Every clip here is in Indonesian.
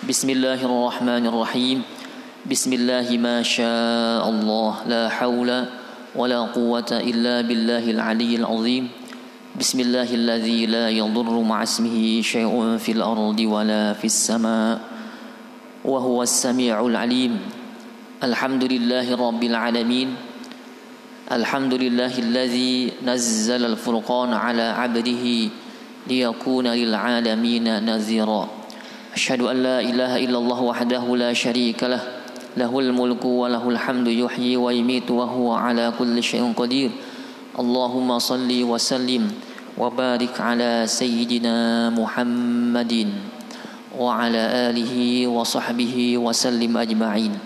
Bismillahirrahmanirrahim. Bismillahi ma syaa Allah, la haula wala quwwata illa billahil aliyyil azim. Bismillahilladzi la yadurru ma'asmihi syai'un fil ardi wala fis sama' wa huwas sami'ul alim. Alhamdulillahi rabbil alamin. Alhamdulillahilladzi nazzala al-furqana ala 'abdihi liyakuna lil 'alamina nazira. Asyhadu an la ilaha illallah wahdahu la syarika lah, lahul mulku wa lahul hamdu yuhyi wa yumiitu wa huwa ala kulli syai'in qadir. Allahumma salli wa sallim wa barik ala sayyidina Muhammadin wa ala alihi wa sahbihi wa sallim ajma'in.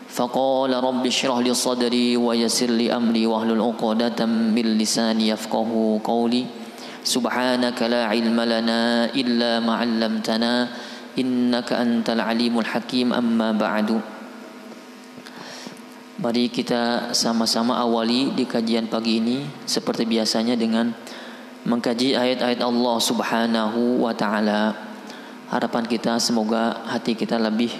Faqala rabbi shrah li sadri wa yassir li amri wahlul 'uqdatam min lisani yafqahu qawli. Subhanaka la ilma lana illa ma 'allamtana innaka antal alimul hakim. Amma ba'du. Mari kita sama-sama awali di kajian pagi ini seperti biasanya dengan mengkaji ayat-ayat Allah Subhanahu wa taala. Harapan kita semoga hati kita lebih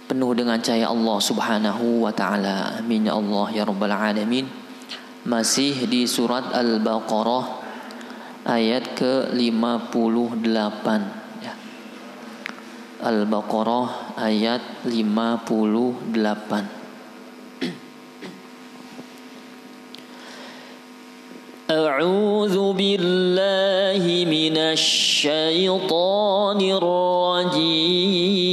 penuh dengan cahaya Allah Subhanahu wa taala. Amin ya Allah ya rabbal alamin. Masih di surat Al-Baqarah ayat ke-58 ya. Al-Baqarah ayat 58. A'udzu billahi minasy syaithanir rajim.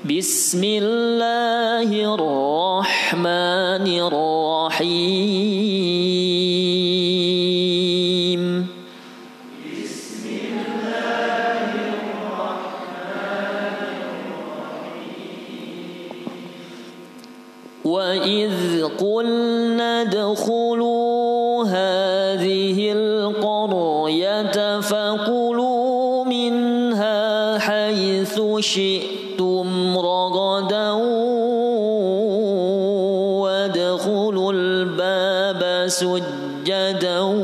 Bismillahirrahmanirrahim. Wa idz qulna adkhulu hadhil qaryata faqulu minha haythu syi'tum ragadan wadkhulul baba sujjadan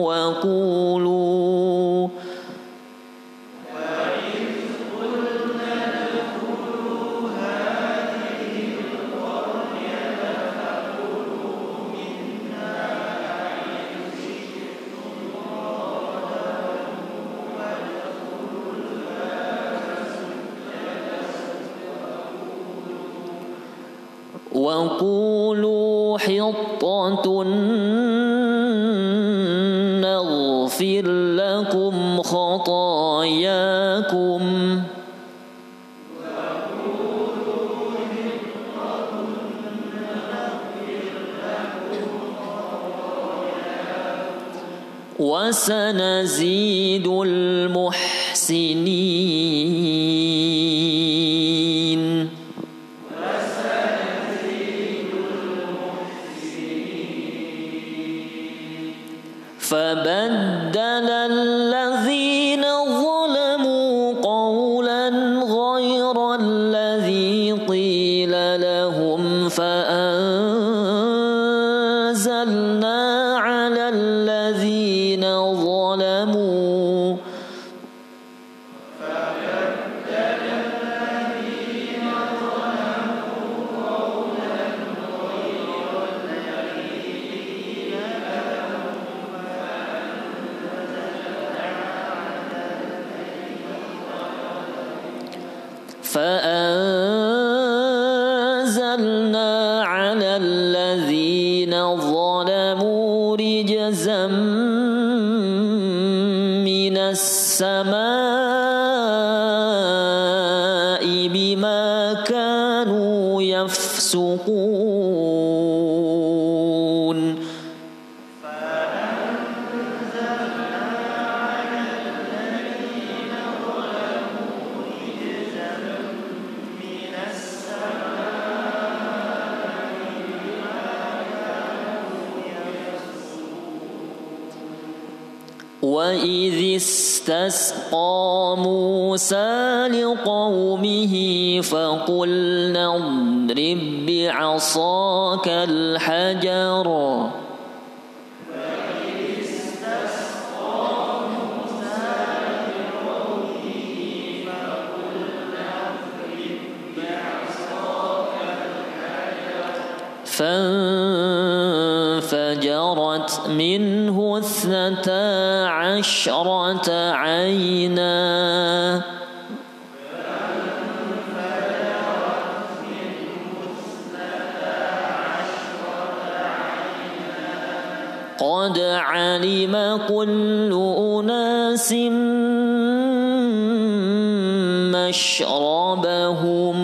wa qulu وَقُولُوا حِطَّةٌ نَغْفِرْ لَكُمْ خَطَايَاكُمْ وَسَنَزِيدُ الْمُحْسِنِينَ. فبدل الذين ظلموا قولا غير الذي قيل لهم فأنزلنا على الذين ظلموا فأنزلنا على الذين ظلموا رجزا من السماء بما كانوا يفسقون. وإذ استسقى موسى لقومه فقلنا اضرب بعصاك الحجر فانفجرت منه 12 عينا قد علم كل أناس مشربهم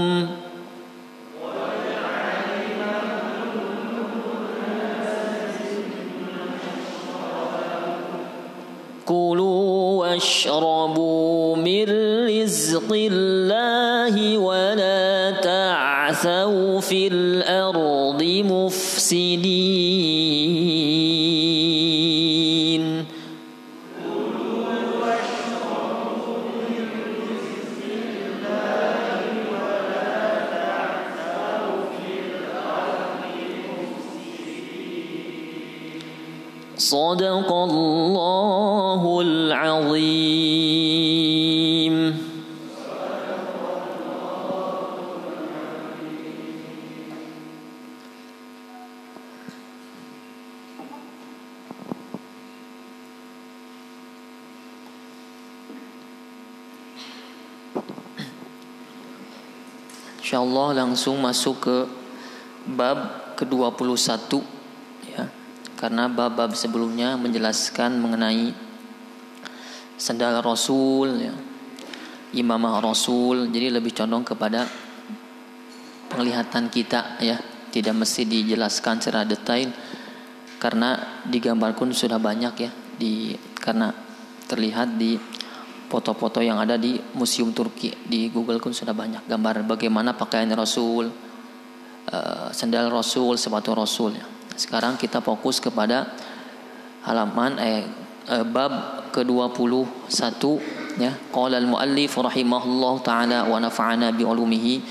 كلوا واشربوا من رزق الله ولا تعثوا في الأرض مفسدين صدق الله العظيم. Insyaallah langsung masuk ke bab ke-21 ya. Karena bab-bab sebelumnya menjelaskan mengenai sandal Rasul ya, imamah Rasul, jadi lebih condong kepada penglihatan kita ya, tidak mesti dijelaskan secara detail karena digambarkan sudah banyak ya, karena terlihat di foto-foto yang ada di Museum Turki, di Google pun sudah banyak gambar bagaimana pakaian Rasul, sandal Rasul, sepatu Rasul ya. Sekarang kita fokus kepada halaman bab ke-21 ya. Qala al-muallif rahimahullahu taala wa nafa'ana bi ulumihi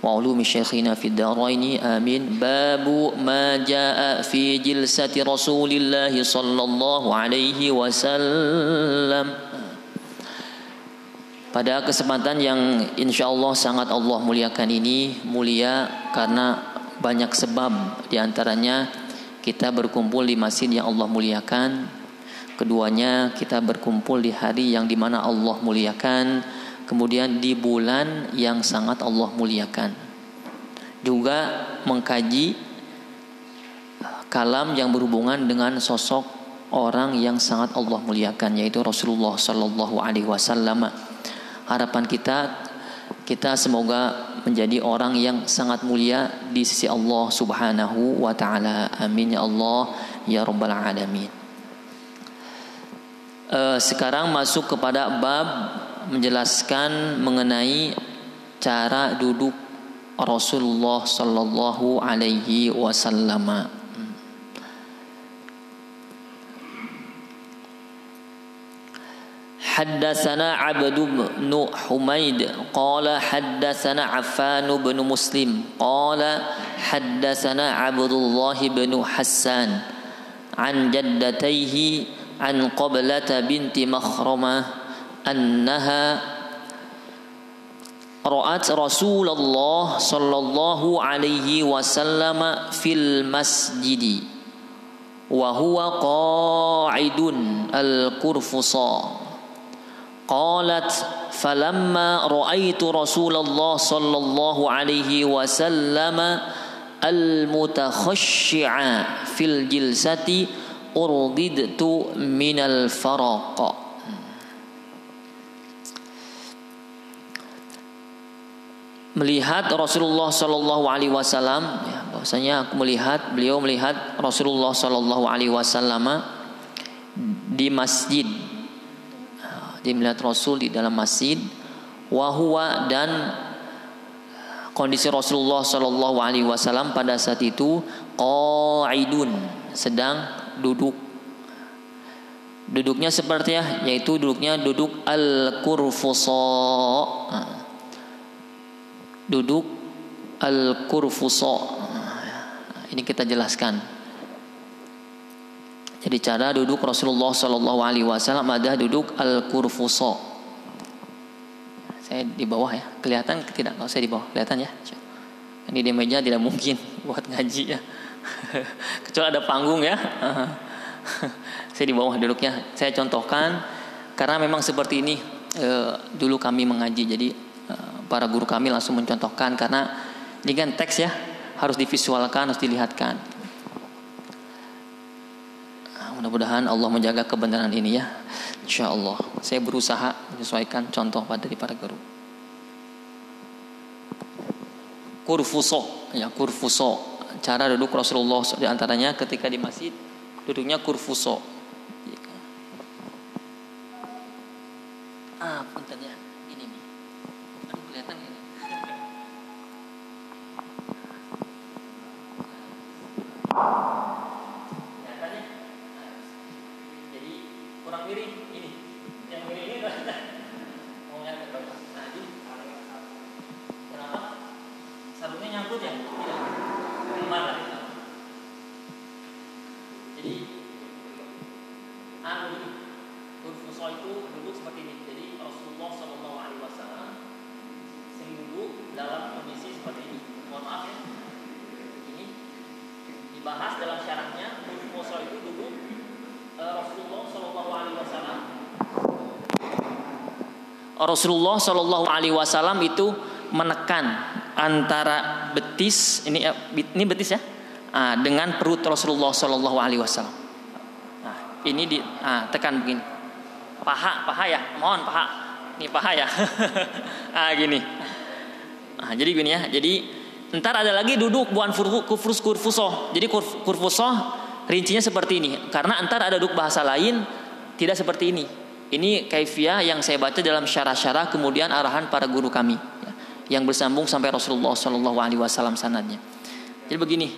wa ulumi syekhina fid dharain amin. Babu ma jaa fi jilsati Rasulillah sallallahu alaihi wasallam. Pada kesempatan yang insyaallah sangat Allah muliakan ini, mulia karena banyak sebab, diantaranya kita berkumpul di masjid yang Allah muliakan, keduanya kita berkumpul di hari yang dimana Allah muliakan, kemudian di bulan yang sangat Allah muliakan, juga mengkaji kalam yang berhubungan dengan sosok orang yang sangat Allah muliakan, yaitu Rasulullah Sallallahu Alaihi Wasallam. Harapan kita semoga menjadi orang yang sangat mulia di sisi Allah Subhanahu wa taala. Amin ya Allah ya rabbal alamin. Sekarang masuk kepada bab menjelaskan mengenai cara duduk Rasulullah sallallahu alaihi wasallam. حدثنا عبد بن حميد قال حدثنا عفان بن مسلم قال حدثنا عبد الله بن حسان عن جدتيه عن قبلة بنت مخرمة أنها رأت رسول الله صلى الله عليه وسلم في المسجد وهو قاعد القرفصاء قالت فلما رأيت رسول الله صلى الله عليه وسلم المتخشع في الجلسة أرددت من الفرق. Melihat Rasulullah Sallallahu Alaihi Wasallam, ya, bahwasanya beliau melihat Rasulullah Sallallahu Alaihi Wasallam di masjid. Dia melihat Rasul di dalam masjid, wahwa, dan kondisi Rasulullah Sallallahu Alaihi Wasallam pada saat itu qaidun, sedang duduk. Duduknya seperti ya, yaitu duduk al-kurfusa. Duduk al-kurfusa. Ini kita jelaskan. Jadi cara duduk Rasulullah Shallallahu Alaihi Wasallam ada duduk al-kurfusa. Saya di bawah ya, kelihatan tidak? Kalau saya di bawah, kelihatan ya. Ini di meja tidak mungkin buat ngaji ya. Kecuali ada panggung ya. Saya di bawah duduknya. Saya contohkan karena memang seperti ini dulu kami mengaji. Jadi para guru kami langsung mencontohkan karena ini kan teks ya, harus divisualkan, harus dilihatkan. Mudah-mudahan Allah menjaga kebenaran ini ya. Insyaallah. Saya berusaha menyesuaikan contoh dari para guru. Kurfuso, ya kurfuso. Cara duduk Rasulullah di antaranya ketika di masjid duduknya kurfuso. Punten ya. Ini nih. Aduh kelihatan ini. Kelihatannya. Jadi kurang miring ini. Yang miring ini kelihatan. Mau nyangkut berapa? Nah, ini. Kenapa? Sabunnya nyangkut ya? Tidak. Kemana? Jadi begini. Kurfuso itu duduk seperti ini. Jadi Rasulullah Shallallahu Alaihi Wasallam sering duduk dalam kondisi seperti ini. Mohon maaf ya. Ini dibahas dalam syaratnya. Kurfuso itu duduk Rasulullah Shallallahu Alaihi Wasallam. Rasulullah Shallallahu Alaihi Wasallam itu menekan antara betis ini betis ya, dengan perut Rasulullah Shallallahu Alaihi Wasallam. Nah, ini tekan begini. Paha ya, mohon paha. Ini paha ya. Gini. Jadi gini ya. Jadi ntar ada lagi duduk buan kurfuso. Jadi kurfuso rincinya seperti ini. Karena ntar ada duduk bahasa lain tidak seperti ini. Ini kaifiyah yang saya baca dalam syarah-syarah kemudian arahan para guru kami ya, yang bersambung sampai Rasulullah Shallallahu Alaihi Wasallam sanadnya. Jadi begini.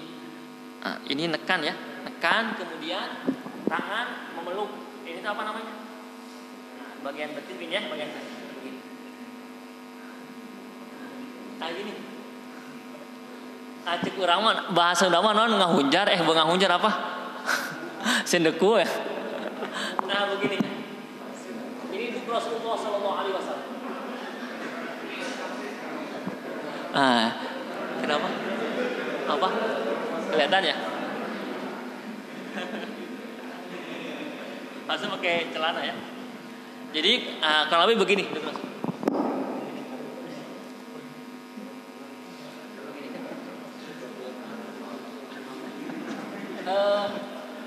Ini nekan ya, nekan kemudian tangan memeluk. Ini apa namanya? Bagian betis ini ya, bagian begini. Gini. Cek urang mah bahasa urang mah naon ngahunjar ngahunjar apa? Sendeku ya. Nah, begini. Ini duduk Rasulullah Shallallahu Alaihi Wasallam. Kenapa? Apa? Kelihatan ya? Langsung pakai celana ya. Jadi kalau lebih begini,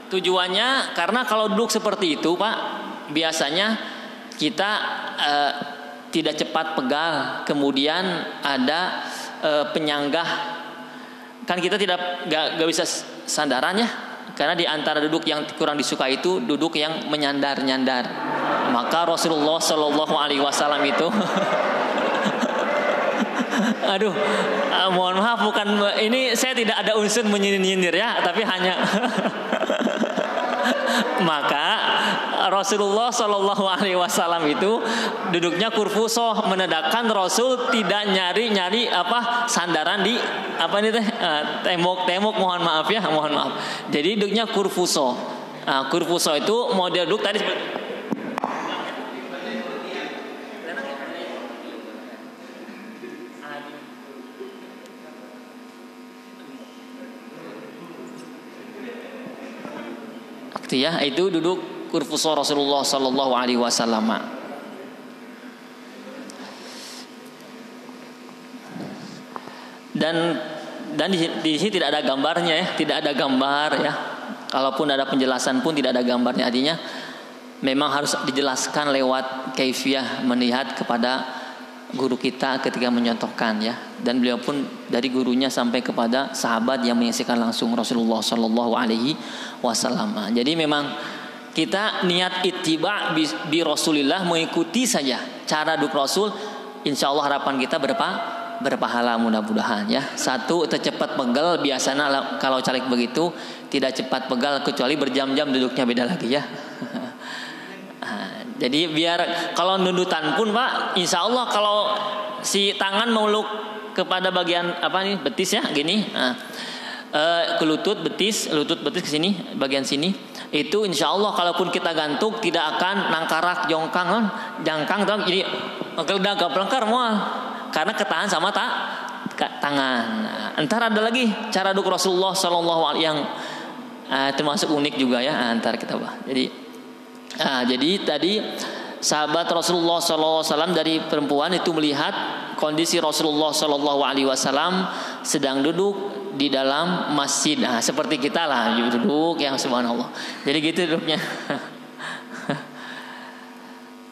tujuannya karena kalau duduk seperti itu Pak, biasanya kita tidak cepat pegal, kemudian ada penyanggah, kan kita gak bisa sandaran ya, karena di antara duduk yang kurang disuka itu duduk yang menyandar-nyandar. Maka Rasulullah Shallallahu Alaihi Wasallam itu, mohon maaf bukan ini saya tidak ada unsur menyindir ya, tapi hanya maka Rasulullah Shallallahu Alaihi Wasallam itu duduknya kurfuso, menandakan Rasul tidak nyari sandaran di tembok mohon maaf. Jadi duduknya kurfuso. Kurfuso itu model duduk tadi seperti ya, itu duduk kurfuso Rasulullah Sallallahu Alaihi Wasallam. Dan di sini tidak ada gambarnya ya, tidak ada gambar ya. Kalaupun ada penjelasan pun tidak ada gambarnya. Artinya memang harus dijelaskan lewat kaifiyah, melihat kepada guru kita ketika menyontohkan ya. Dan beliau pun dari gurunya sampai kepada sahabat yang menyaksikan langsung Rasulullah Sallallahu Alaihi Wasallam. Jadi memang kita niat ittiba bi Rasulillah, mengikuti saja cara duduk Rasul, insya Allah harapan kita berpahala mudah-mudahan ya. Satu, tercepat pegal. Biasanya kalau caleg begitu tidak cepat pegal kecuali berjam-jam duduknya, beda lagi ya. Jadi biar kalau nudutan pun Pak, insya Allah kalau si tangan meluk kepada bagian apa nih betis ya gini, ke lutut betis ke sini bagian sini, itu insya Allah kalaupun kita gantung tidak akan nangkarak jangkang tuh jadi geledak gaplengker mual karena ketahan sama tangan. Entar ada lagi cara duduk Rasulullah Sallallahu Alaihi yang termasuk unik juga ya, antar kita bah. Jadi tadi sahabat Rasulullah SAW dari perempuan itu melihat kondisi Rasulullah SAW sedang duduk di dalam masjid. Seperti kita lah duduk yang subhanallah. Jadi gitu duduknya.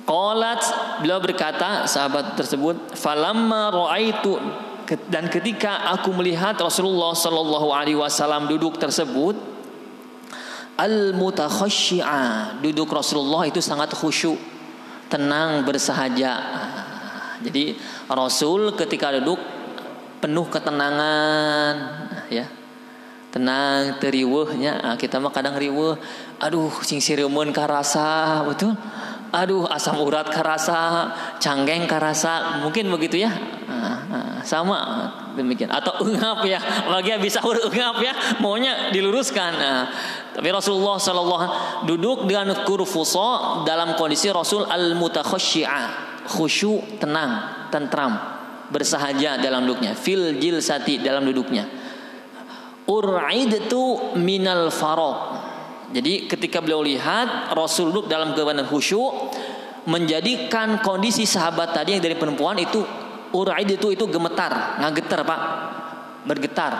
Qalat, beliau berkata sahabat tersebut, falamma ra'aitu, dan ketika aku melihat Rasulullah SAW duduk tersebut, al-mutakhashyi'a, duduk Rasulullah itu sangat khusyuk, tenang, bersahaja. Jadi Rasul ketika duduk penuh ketenangan, ya, tenang, teriweuhnya. Kita mah kadang riweuh, aduh sing sireumeun karasa, betul. Aduh asam urat karasa, canggeng karasa, mungkin begitu ya. Sama demikian. Atau engap ya, bagian bisa engap ya, maunya diluruskan. Tapi Rasulullah SAW duduk dengan kurfuso dalam kondisi Rasul al-mutakhashyi'a, khusyuk, tenang, tentram, bersahaja dalam duduknya. Fil jilsati, dalam duduknya. Ur'idtu minal faraq. Jadi ketika beliau lihat Rasul duduk dalam keadaan khusyuk, menjadikan kondisi sahabat tadi yang dari perempuan itu ur'idtu itu gemetar, ngagetar Pak, bergetar.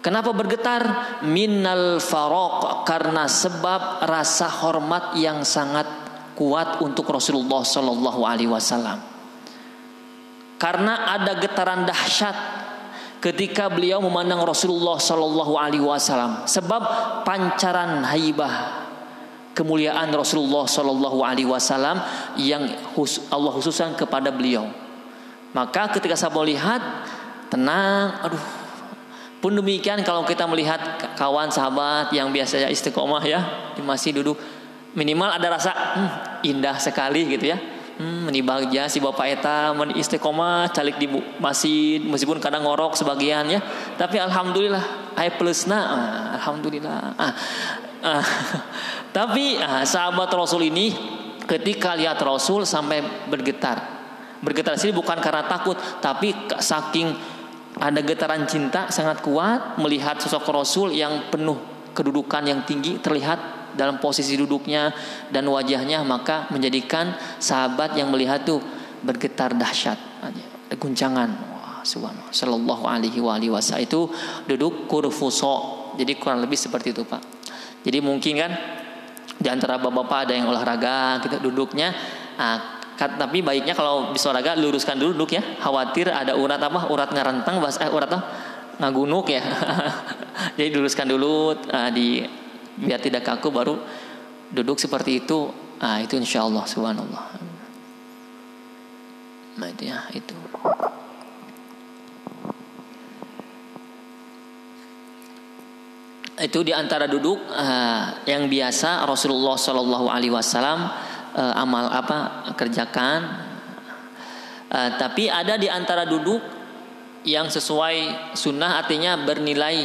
Kenapa bergetar? Minal faraq, karena sebab rasa hormat yang sangat kuat untuk Rasulullah Sallallahu Alaihi Wasallam. Karena ada getaran dahsyat ketika beliau memandang Rasulullah Sallallahu Alaihi Wasallam, sebab pancaran haibah kemuliaan Rasulullah Sallallahu Alaihi Wasallam yang Allah khususkan kepada beliau. Maka ketika saya melihat tenang, aduh. Pun demikian kalau kita melihat kawan sahabat yang biasanya istiqomah ya, masih duduk, minimal ada rasa indah sekali gitu ya. Ini bahagia si bapak eta istiqomah calik di masjid, meskipun kadang ngorok sebagian ya, tapi alhamdulillah aya plusna, alhamdulillah. Tapi sahabat Rasul ini ketika lihat Rasul sampai bergetar. Bergetar sini bukan karena takut, tapi saking ada getaran cinta sangat kuat melihat sosok Rasul yang penuh kedudukan yang tinggi terlihat dalam posisi duduknya dan wajahnya, maka menjadikan sahabat yang melihat tuh bergetar dahsyat, ada guncangan. Wah, subhanallah. Sallallahu alaihi wasallam itu duduk kurfuso. Jadi kurang lebih seperti itu Pak. Jadi mungkin kan di antara bapak-bapak ada yang olahraga kita duduknya, tapi baiknya kalau bisa olahraga luruskan dulu duduk ya. Khawatir ada urat urat ngarenteng urat ngagunuk ya. Jadi luruskan dulu biar tidak kaku, baru duduk seperti itu. Itu insyaallah subhanallah. Nah itu ya itu. Itu di antara duduk yang biasa Rasulullah Shallallahu Alaihi Wasallam amal kerjakan. Tapi ada di antara duduk yang sesuai sunnah, artinya bernilai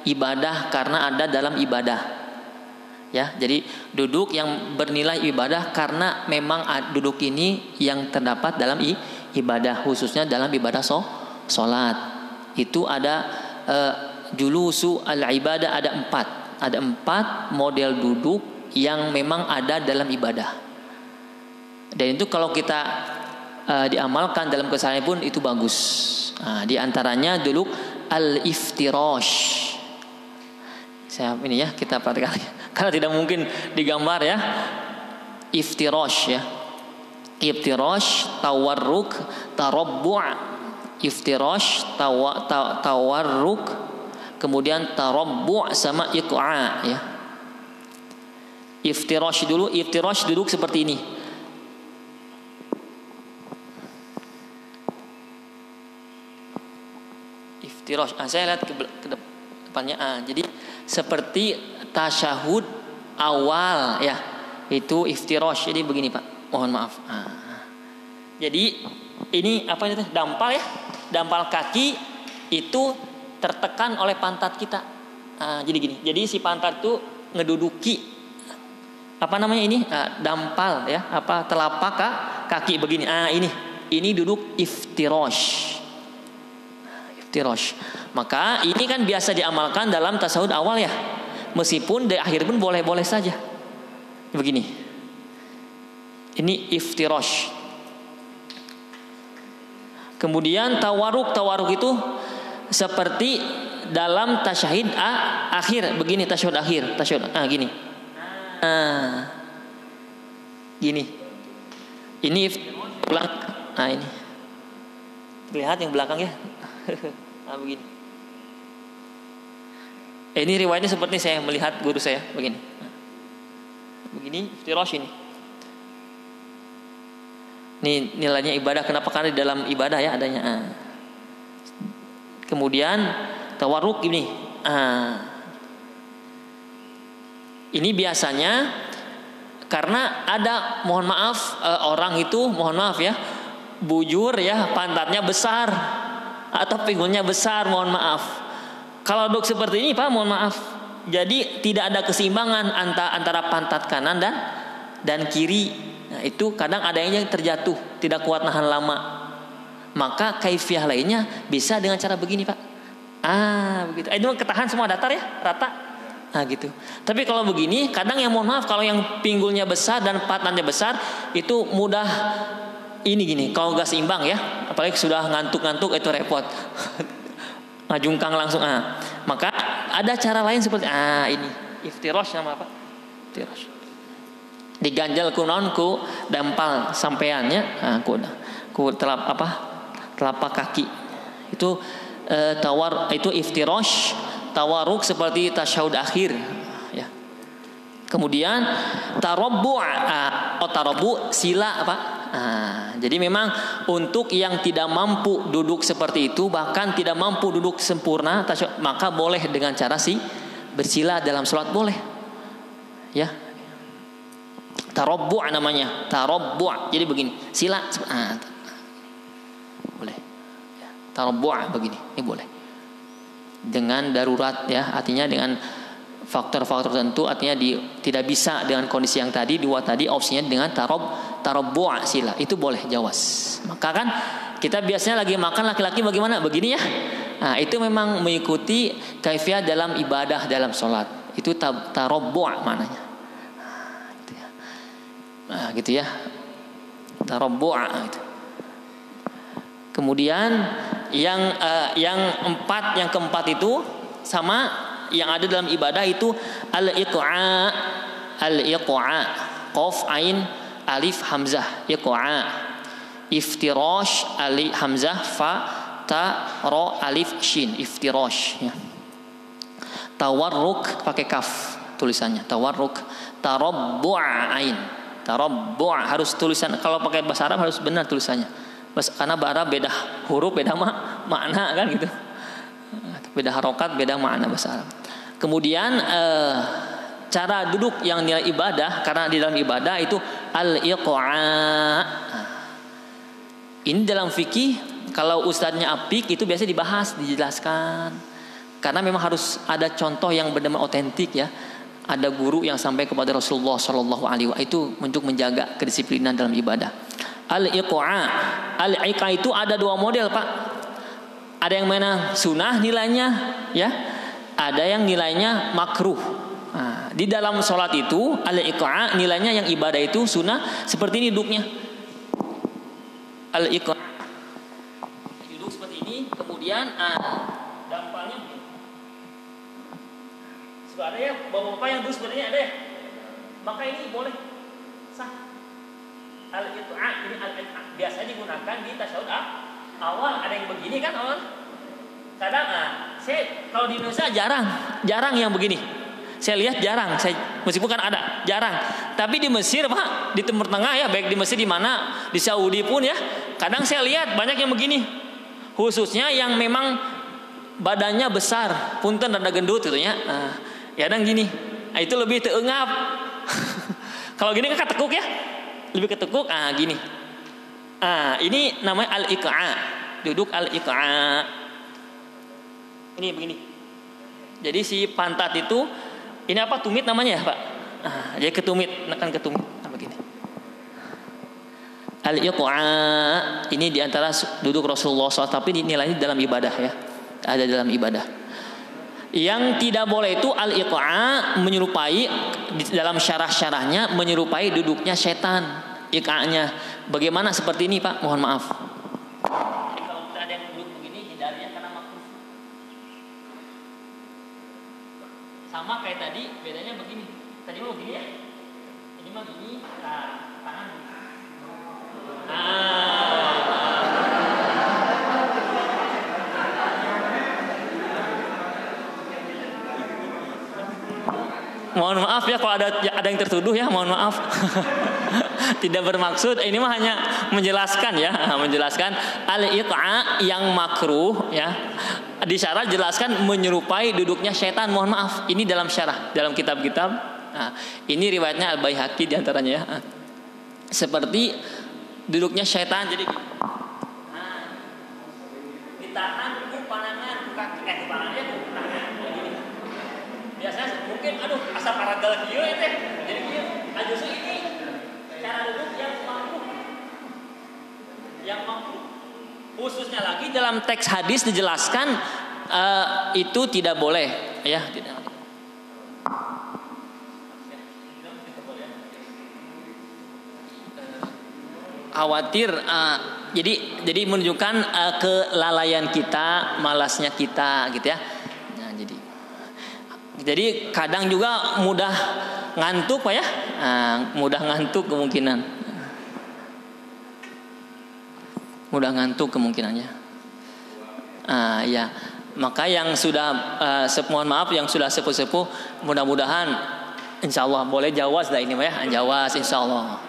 ibadah karena ada dalam ibadah. Ya, jadi duduk yang bernilai ibadah karena memang duduk ini yang terdapat dalam ibadah, khususnya dalam ibadah sholat. Itu ada julusu al-ibadah, ada 4 model duduk yang memang ada dalam ibadah. Dan itu kalau kita diamalkan dalam keseharian pun itu bagus. Di antaranya duduk al-iftirash. Saya ini ya kita perhatikan karena tidak mungkin digambar ya. Iftirash ya. Iftirash, tawarruk, tarabbu'. Iftirash, tawarruk, kemudian tarabbu' sama iq'a ya. Iftirash dulu, iftirash duduk seperti ini. Iftirash. Saya lihat ke depannya. Jadi seperti tasyahud awal ya. Itu iftirash. Jadi begini Pak, mohon maaf. Jadi ini apa itu? Dampal ya. Dampal kaki itu tertekan oleh pantat kita. Jadi gini. Jadi si pantat itu ngeduduki apa namanya ini? Dampal ya. Apa telapak kaki begini. Ini duduk iftirash. Iftirash. Maka ini kan biasa diamalkan dalam tasyahud awal ya. Meskipun di akhir pun boleh-boleh saja. Begini. Ini iftirash. Kemudian tawarruk itu seperti dalam tasyahud akhir. Begini tasyahud akhir. Gini. Gini. Ini iftirash. Ini. Lihat yang belakang ya. Begini. Ini riwayatnya seperti saya melihat guru saya begini. Begini iftirash ini. Ini nilainya ibadah. Kenapa? Karena di dalam ibadah ya adanya. Kemudian tawarruk ini. Ini biasanya karena ada mohon maaf orang itu mohon maaf ya bujur ya pantatnya besar atau pinggulnya besar mohon maaf. Kalau duduk seperti ini Pak mohon maaf. Jadi tidak ada keseimbangan antara pantat kanan dan kiri. Nah, itu kadang ada yang terjatuh, tidak kuat nahan lama. Maka kaifiah lainnya bisa dengan cara begini, Pak. Begitu. Itu ketahan semua datar ya, rata. Gitu. Tapi kalau begini, kadang yang mohon maaf kalau yang pinggulnya besar dan pantatnya besar itu mudah ini gini. Kalau nggak seimbang ya, apalagi sudah ngantuk-ngantuk itu repot. Ngajungkang langsung. Maka ada cara lain seperti ini. Iftirash nama apa? Iftirash. Diganjal ku dampal sampeannya ku telapak kaki itu itu iftirash tawarruk seperti tasyahud akhir ya. Kemudian tarabbu sila apa jadi memang untuk yang tidak mampu duduk seperti itu bahkan tidak mampu duduk sempurna maka boleh dengan cara bersila dalam sholat boleh ya. Tarabbu' namanya. Tarabbu'. Jadi begini. Sila. Boleh. Ya. Tarabbu' begini. Ini boleh. Dengan darurat ya. Artinya dengan faktor-faktor tertentu. Artinya tidak bisa dengan kondisi yang tadi. Dua tadi opsinya dengan tarabbu' sila. Itu boleh jawas. Maka kan kita biasanya lagi makan laki-laki bagaimana? Begini ya. Itu memang mengikuti kaifiah dalam ibadah dalam sholat. Itu tarabbu' maknanya. Gitu ya. Tarabbu' gitu. Kemudian yang keempat itu sama yang ada dalam ibadah itu al-iqa'. Qaf ain alif hamzah iqa'. Iftirash alif hamzah fa ta ra alif shin iftirash ya. Tawarruk pakai kaf tulisannya tawarruk. Tarabbu' ain. Tarabbu' harus tulisan kalau pakai bahasa Arab harus benar tulisannya. Karena bahasa Arab beda huruf, beda makna kan gitu. Beda harokat, beda makna bahasa Arab. Kemudian cara duduk yang nilai ibadah karena di dalam ibadah itu al-iqa'. Ini dalam fikih kalau ustadznya apik itu biasa dibahas, dijelaskan. Karena memang harus ada contoh yang benar-benar otentik ya. Ada guru yang sampai kepada Rasulullah Shallallahu Alaihi Wasallam itu untuk menjaga kedisiplinan dalam ibadah. Al-iqa itu ada dua model Pak. Ada yang mana sunnah nilainya, ya. Ada yang nilainya makruh. Di dalam sholat itu al-iqa nilainya yang ibadah itu sunnah seperti ini duduknya. Al-iqa duduk seperti ini, kemudian dampaknya. Ada ya bapak-bapak yang dulu seperti ini ada ya, maka ini boleh sah. Al-iqa ini biasanya digunakan di tasyahud awal. Ada yang begini kan awal. Kadang saya kalau di Indonesia jarang yang begini. Saya lihat jarang. Meskipun kan ada jarang. Tapi di Mesir Pak, di Timur Tengah ya, baik di Mesir di mana, di Saudi pun ya, kadang saya lihat banyak yang begini. Khususnya yang memang badannya besar, punten rada gendut gitu ya. Ya dan gini, itu lebih teengap. Kalau gini kan ketekuk ya, lebih ketekuk. Gini. Ini namanya al-iqa'. Duduk al-iqa'. Ini begini. Jadi si pantat itu, ini apa, tumit namanya ya Pak? Jadi ketumit, nekan ketumit. Begini. Al-iqa' ini diantara duduk Rasulullah SAW, tapi nilainya dalam ibadah ya. Ada dalam ibadah. Yang tidak boleh itu al-iqa' menyerupai, dalam syarah-syarahnya menyerupai duduknya setan. Iqa'-nya bagaimana seperti ini Pak? Mohon maaf. Kalau ada yang duduk begini, hindarinya karena makruh. Sama kayak tadi, bedanya begini. Tadi mau begini ya? Ini mah gini, tangan. Mohon maaf ya kalau ada yang tertuduh ya, mohon maaf. Tidak bermaksud, ini mah hanya menjelaskan ya, menjelaskan al-iqa' yang makruh ya. Di syarah jelaskan menyerupai duduknya setan, mohon maaf. Ini dalam syarah, dalam kitab-kitab. Ini riwayatnya Al-Baihaqi diantaranya ya. Seperti duduknya setan, jadi ditahan panangan, bukan panangannya tangan. Biasanya mungkin asal paragal kieu teh. Jadi kieu justru ini cara duduk yang mampu. Yang mampu. Khususnya lagi dalam teks hadis dijelaskan itu tidak boleh ya, tidak. Khawatir jadi menunjukkan kelalaian kita, malasnya kita gitu ya. Nah, jadi kadang juga mudah ngantuk Pak ya. Mudah ngantuk kemungkinan. Mudah ngantuk kemungkinannya. Ya. Maka yang sudah mohon maaf yang sudah sepuh-sepuh, mudah-mudahan insyaallah boleh jawas dah ini Pak ya. Jawas insyaallah.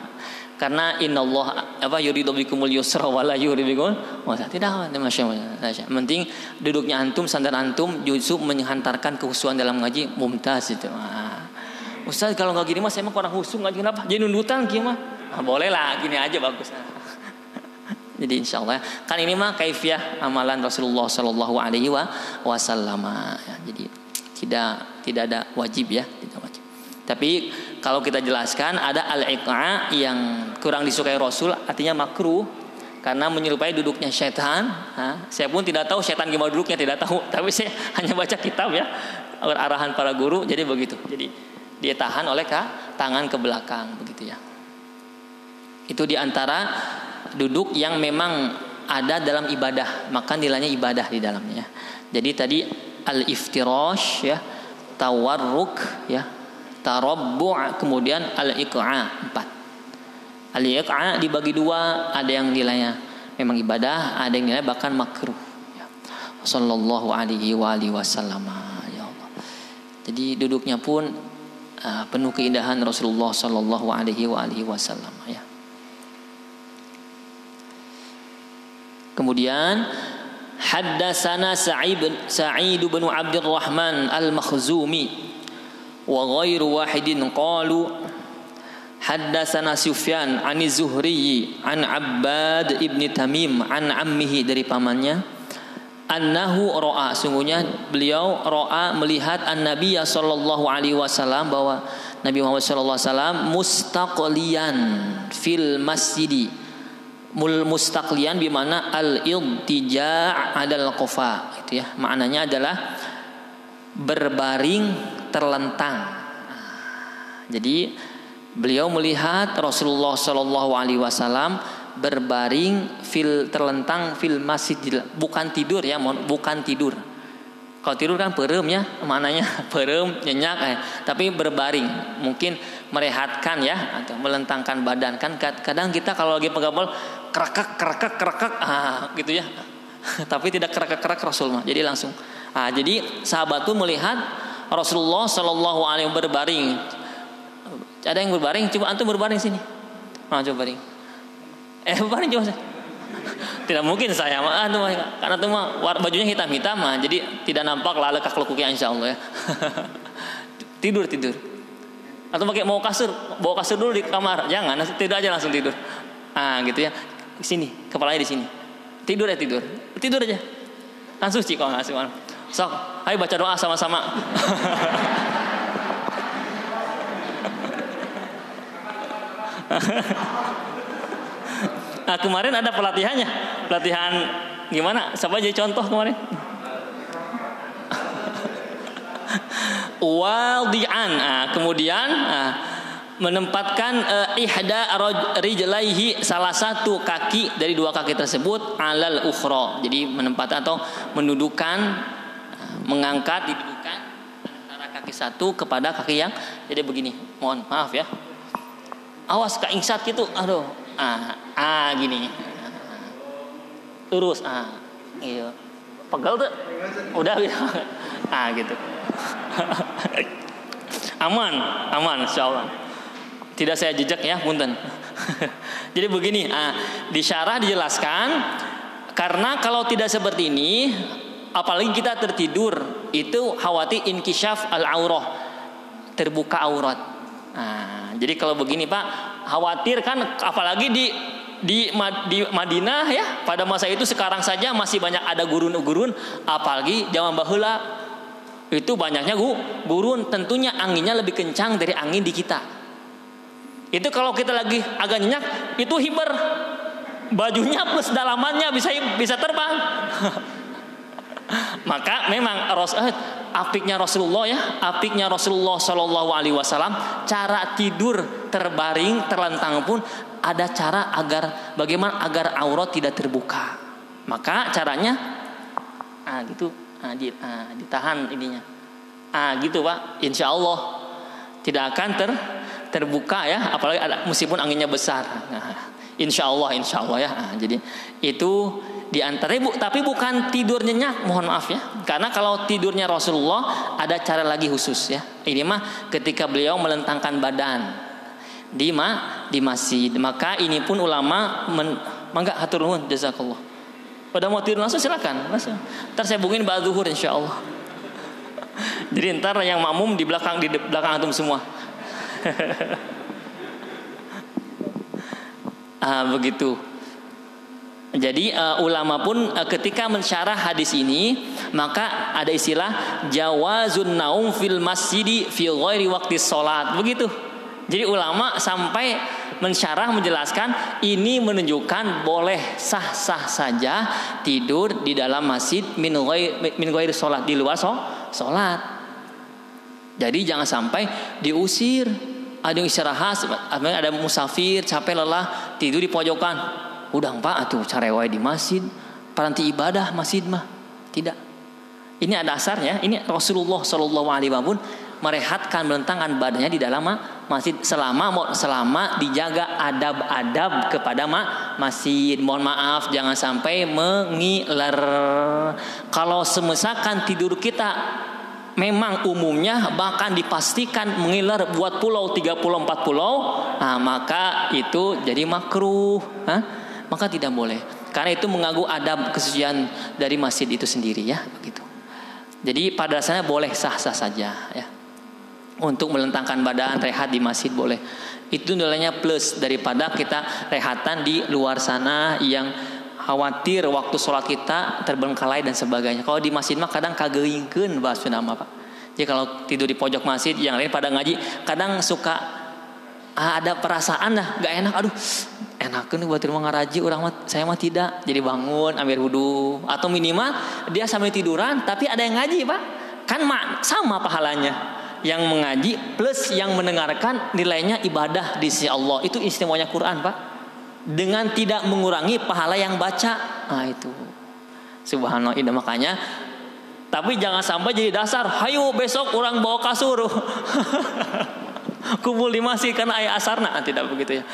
Karena innallaha yuridu bikumul yusra wala yuridu bikumul usra. Tidak, masyaallah. Penting duduknya antum, sandar antum justru menghantarkan kehusuan dalam ngaji, mumtaz itu. Ustaz kalau enggak gini mah saya mah kurang khusyuk ngaji, kenapa? Jadi nundutan kieu mah. Boleh lah, gini aja bagus. Jadi insyaallah kan ini mah kaifiah amalan Rasulullah sallallahu alaihi wasallam. Jadi tidak ada wajib ya, tidak wajib. Tapi kalau kita jelaskan ada al-iqa' yang kurang disukai Rasul, artinya makruh karena menyerupai duduknya setan. Saya pun tidak tahu setan gimana duduknya, tidak tahu. Tapi saya hanya baca kitab ya, arahan para guru. Jadi begitu. Jadi dia tahan oleh tangan ke belakang begitu ya. Itu diantara duduk yang memang ada dalam ibadah, maka nilainya ibadah di dalamnya. Jadi tadi al-iftirash ya, tawarruk ya, tarabbu', kemudian al-iqa', 4. Al-iqa' dibagi 2, ada yang nilainya memang ibadah, ada yang nilai bahkan makruh ya. Sallallahu alaihi wasallam ya Allah. Jadi duduknya pun penuh keindahan Rasulullah sallallahu alaihi wasallam ya. Kemudian haddatsana Sa'id bin Abdurrahman al-Makhzumi wa ghairu wahidin qalu haddatsana Sufyan an Zuhri an Abbad ibn Tamim an ammihi, dari pamannya, annahu ra'a, sungguhnya beliau ra'a melihat an-nabiy sallallahu alaihi wasallam, bahwa Nabi Muhammad sallallahu alaihi wasallam mustaqliyan fil masjidi. Mustaqliyan bi mana al-iltija' adal qafa, itu ya, maknanya adalah berbaring terlentang. Jadi beliau melihat Rasulullah Shallallahu Alaihi Wasallam berbaring terlentang fil masjid, bukan tidur ya, bukan tidur. Kalau tidur kan perem ya, maknanya perem nyenyak tapi berbaring mungkin merehatkan ya, atau melentangkan badan. Kan kadang kita kalau lagi pegabol kerakak gitu ya. Tapi tidak kerakak Rasul mah. Jadi langsung. Jadi sahabat tuh melihat Rasulullah Shallallahu Alaihi Wasallam berbaring. Ada yang berbaring, coba antum berbaring sini. Coba baring. Berbaring coba. Tidak mungkin saya mah, karena itu mah bajunya hitam-hitam mah, jadi tidak nampak lah lekak-lekuknya insyaallah ya. Tidur. Atau pakai bawa kasur dulu di kamar. Jangan, tidur aja langsung tidur. Gitu ya. Di sini, kepalanya di sini. Tidur aja. Langsung sih kalau nggak sih. Sok, ayo baca doa sama-sama. Kemarin ada pelatihannya. Pelatihan gimana? Siapa jadi contoh kemarin? Wadi'an. Kemudian menempatkan ihda rijlaihi, salah satu kaki dari dua kaki tersebut, alal ukhra. Jadi menempatkan atau mendudukan, mengangkat, didudukan antara kaki satu kepada kaki yang. Jadi begini. Mohon maaf ya. Awas keingsat gitu. Aduh. Gini. Lurus. Iya. Pegel tuh. Udah gitu. Gitu. Aman insyaallah. Tidak saya jejak ya, punten. Jadi begini, di syarah dijelaskan, karena kalau tidak seperti ini, apalagi kita tertidur, itu khawatir inkisyaf al-aurah, terbuka aurat. Jadi kalau begini Pak, khawatir kan, apalagi di Madinah ya, pada masa itu, sekarang saja masih banyak ada gurun-gurun, apalagi zaman baheula itu banyaknya gurun, tentunya anginnya lebih kencang dari angin di kita. Itu kalau kita lagi agak nyenyak, itu hiber, bajunya plus dalamannya bisa terbang. Maka memang apiknya Rasulullah Shallallahu Alaihi Wasallam, cara tidur terbaring terlentang pun ada cara bagaimana agar aurat tidak terbuka. Maka caranya gitu. Ditahan ininya. Gitu Pak. Insya Allah tidak akan terbuka ya, apalagi meskipun anginnya besar. Insya Allah ya. Jadi itu diantara tapi bukan tidur nyenyak, mohon maaf ya. Karena kalau tidurnya Rasulullah ada cara lagi khusus ya. Ini mah ketika beliau melentangkan badan di masjid. Maka ini pun ulama mangga hatur nuhun, jazakallah. Pada mau tidur langsung silakan. Ntar saya hubungin ba'da zuhur insyaallah. Jadi ntar yang makmum di belakang antum semua. Begitu. Jadi ulama pun ketika mensyarah hadis ini, maka ada istilah jawazun naum fil masjidi fi ghairi waqti sholat. Begitu. Jadi ulama sampai mensyarah menjelaskan ini menunjukkan boleh sah-sah saja tidur di dalam masjid min ghairi sholat, di luar sholat. Jadi jangan sampai diusir. Ada yang istirahat, ada musafir capek lelah tidur di pojokan. Udah Pak atuh carewai di masjid, paranti ibadah masjid mah. Tidak. Ini ada asarnya. Ini Rasulullah Shallallahu Alaihi Wasallam merehatkan, melentangkan badannya di dalam masjid selama dijaga adab-adab kepada masjid. Mohon maaf jangan sampai mengiler. Kalau semisalkan tidur kita memang umumnya bahkan dipastikan mengiler buat pulau 30 40, maka itu jadi makruh. Maka tidak boleh. Karena itu mengganggu adab kesucian dari masjid itu sendiri ya, begitu. Jadi pada dasarnya boleh sah-sah saja ya. Untuk melentangkan badan, rehat di masjid boleh. Itu nilainya plus daripada kita rehatan di luar sana yang khawatir waktu sholat kita terbengkalai dan sebagainya. Kalau di masjid mah kadang kageingkeun bahasa nama Pak. Jadi kalau tidur di pojok masjid, yang lain pada ngaji, kadang suka ada perasaan dah gak enak. Aduh, enakeun buat rumah ngaraji orang mah, saya mah tidak. Jadi bangun, ambil wudu, atau minimal dia sambil tiduran tapi ada yang ngaji Pak. Kan sama pahalanya. Yang mengaji plus yang mendengarkan nilainya ibadah di sisi Allah. Itu istimewanya Quran Pak. Dengan tidak mengurangi pahala yang baca. Itu subhanallah. Makanya tapi jangan sampai jadi dasar, hayu besok orang bawa kasur kumpul di masjid karena ayat asarna. Tidak begitu ya.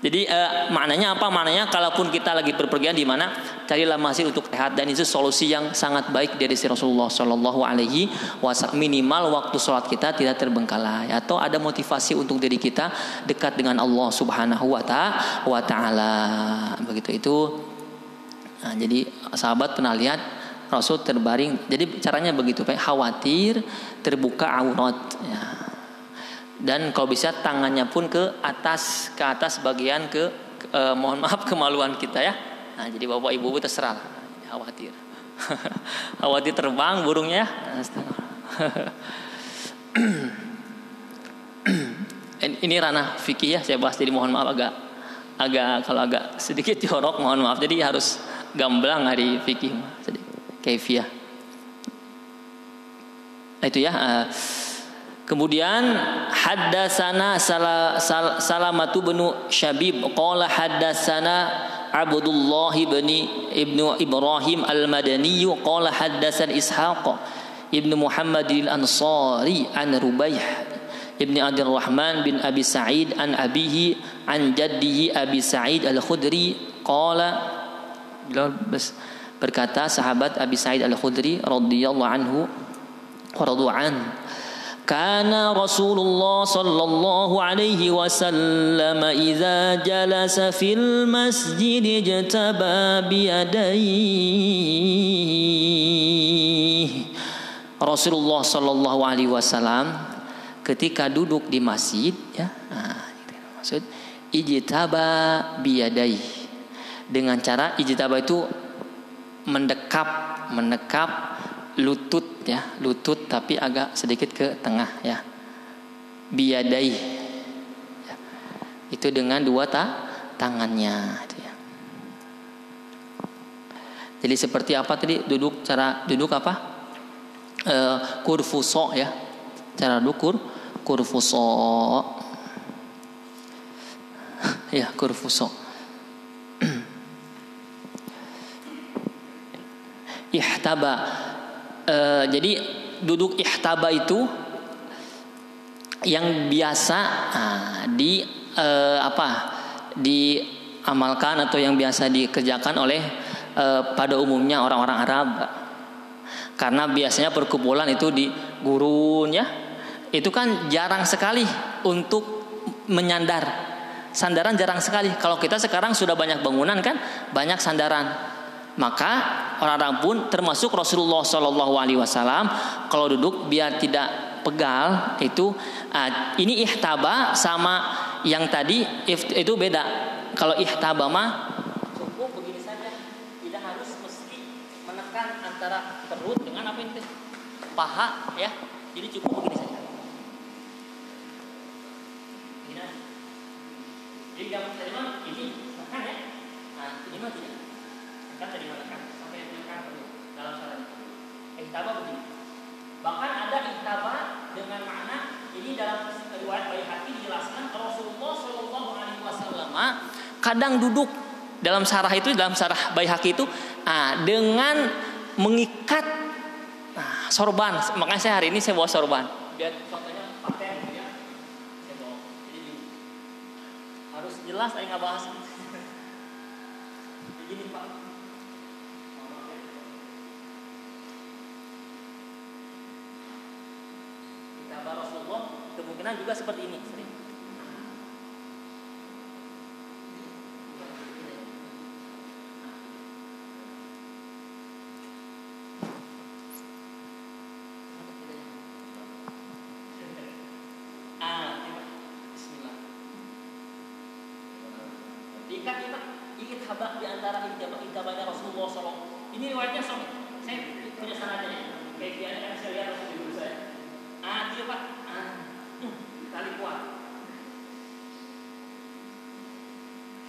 Jadi maknanya apa? Maknanya kalaupun kita lagi berpergian di mana, carilah masjid untuk rehat, dan itu solusi yang sangat baik dari Rasulullah Shallallahu Alaihi Wasallam. Minimal waktu sholat kita tidak terbengkalai, atau ada motivasi untuk diri kita dekat dengan Allah Subhanahu Wa Taala. Begitu itu. Jadi sahabat pernah lihat Rasul terbaring. Jadi caranya begitu, Pak. Khawatir terbuka aurat. Ya. Dan kalau bisa tangannya pun ke atas bagian mohon maaf kemaluan kita ya. Nah, jadi bapak ibu terserah, khawatir. Khawatir terbang burungnya. Ini ranah fikih ya, saya bahas, jadi mohon maaf agak sedikit jorok, mohon maaf. Jadi harus gamblang hari fikih kaifiyah. Itu ya. Kemudian haddatsana Salamatu bin Syabib qala haddatsana Abdullah ibnu Ibrahim al-Madani qala haddatsan Ishaq ibnu Muhammad al-Ansari an Rubaih ibni Abdul Rahman bin Abi Sa'id an abihi an jaddihi Abi Sa'id al-Khudri qala, berkata sahabat Abi Sa'id al-Khudri radhiyallahu anhu radhu'an, kana Rasulullah sallallahu alaihi wasallam idza jalasa fil masjid ijtaba bi yadayhi. Rasulullah sallallahu alaihi wasallam ketika duduk di masjid ya, maksud ijtaba bi yadayhi, dengan cara ijtaba itu mendekap lutut ya, lutut tapi agak sedikit ke tengah ya, biyadai ya. Itu dengan dua tangannya ya. Jadi seperti apa tadi cara duduk apa, kurfuso ya, cara duduk kurfuso ya, kurfuso. Ihtaba, jadi duduk ihtaba itu yang biasa diamalkan atau yang biasa dikerjakan oleh pada umumnya orang-orang Arab, karena biasanya perkumpulan itu di gurun ya, itu kan jarang sekali untuk menyandar, sandaran jarang sekali. Kalau kita sekarang sudah banyak bangunan kan, banyak sandaran. Maka orang-orang pun termasuk Rasulullah Shallallahu Alaihi Wasallam kalau duduk biar tidak pegal itu, ini ihtaba sama yang tadi itu beda. Kalau ihtaba mah cukup begini saja, tidak harus mesti menekan antara perut dengan apa itu paha ya, jadi cukup begini saja. Jadi yang tadi mah ini menekan ya, nah ini mah tidak. Kan tadi menekan sampai menekan dalam syarat ihtaba begini. Bahkan ada ihtaba dengan makna ini dalam riwayat Baihaqi dijelaskan Rasulullah Shallallahu Alaihi Wasallam kadang duduk dalam syarah itu, dalam syarah Baihaqi itu dengan mengikat sorban. Makanya saya hari ini saya bawa sorban biar contohnya paten ya, saya bawa. Jadi harus jelas saya nggak bahas begini Pak. Rasulullah kemungkinan juga seperti ini sering. Bismillah. Ikat habak di antara ijabahnya Rasulullah SAW. Ini riwayatnya saya punya sanadnya. Kayak dia kan saya lihat Rasul dulu saya. Dia Pak, tali kuat.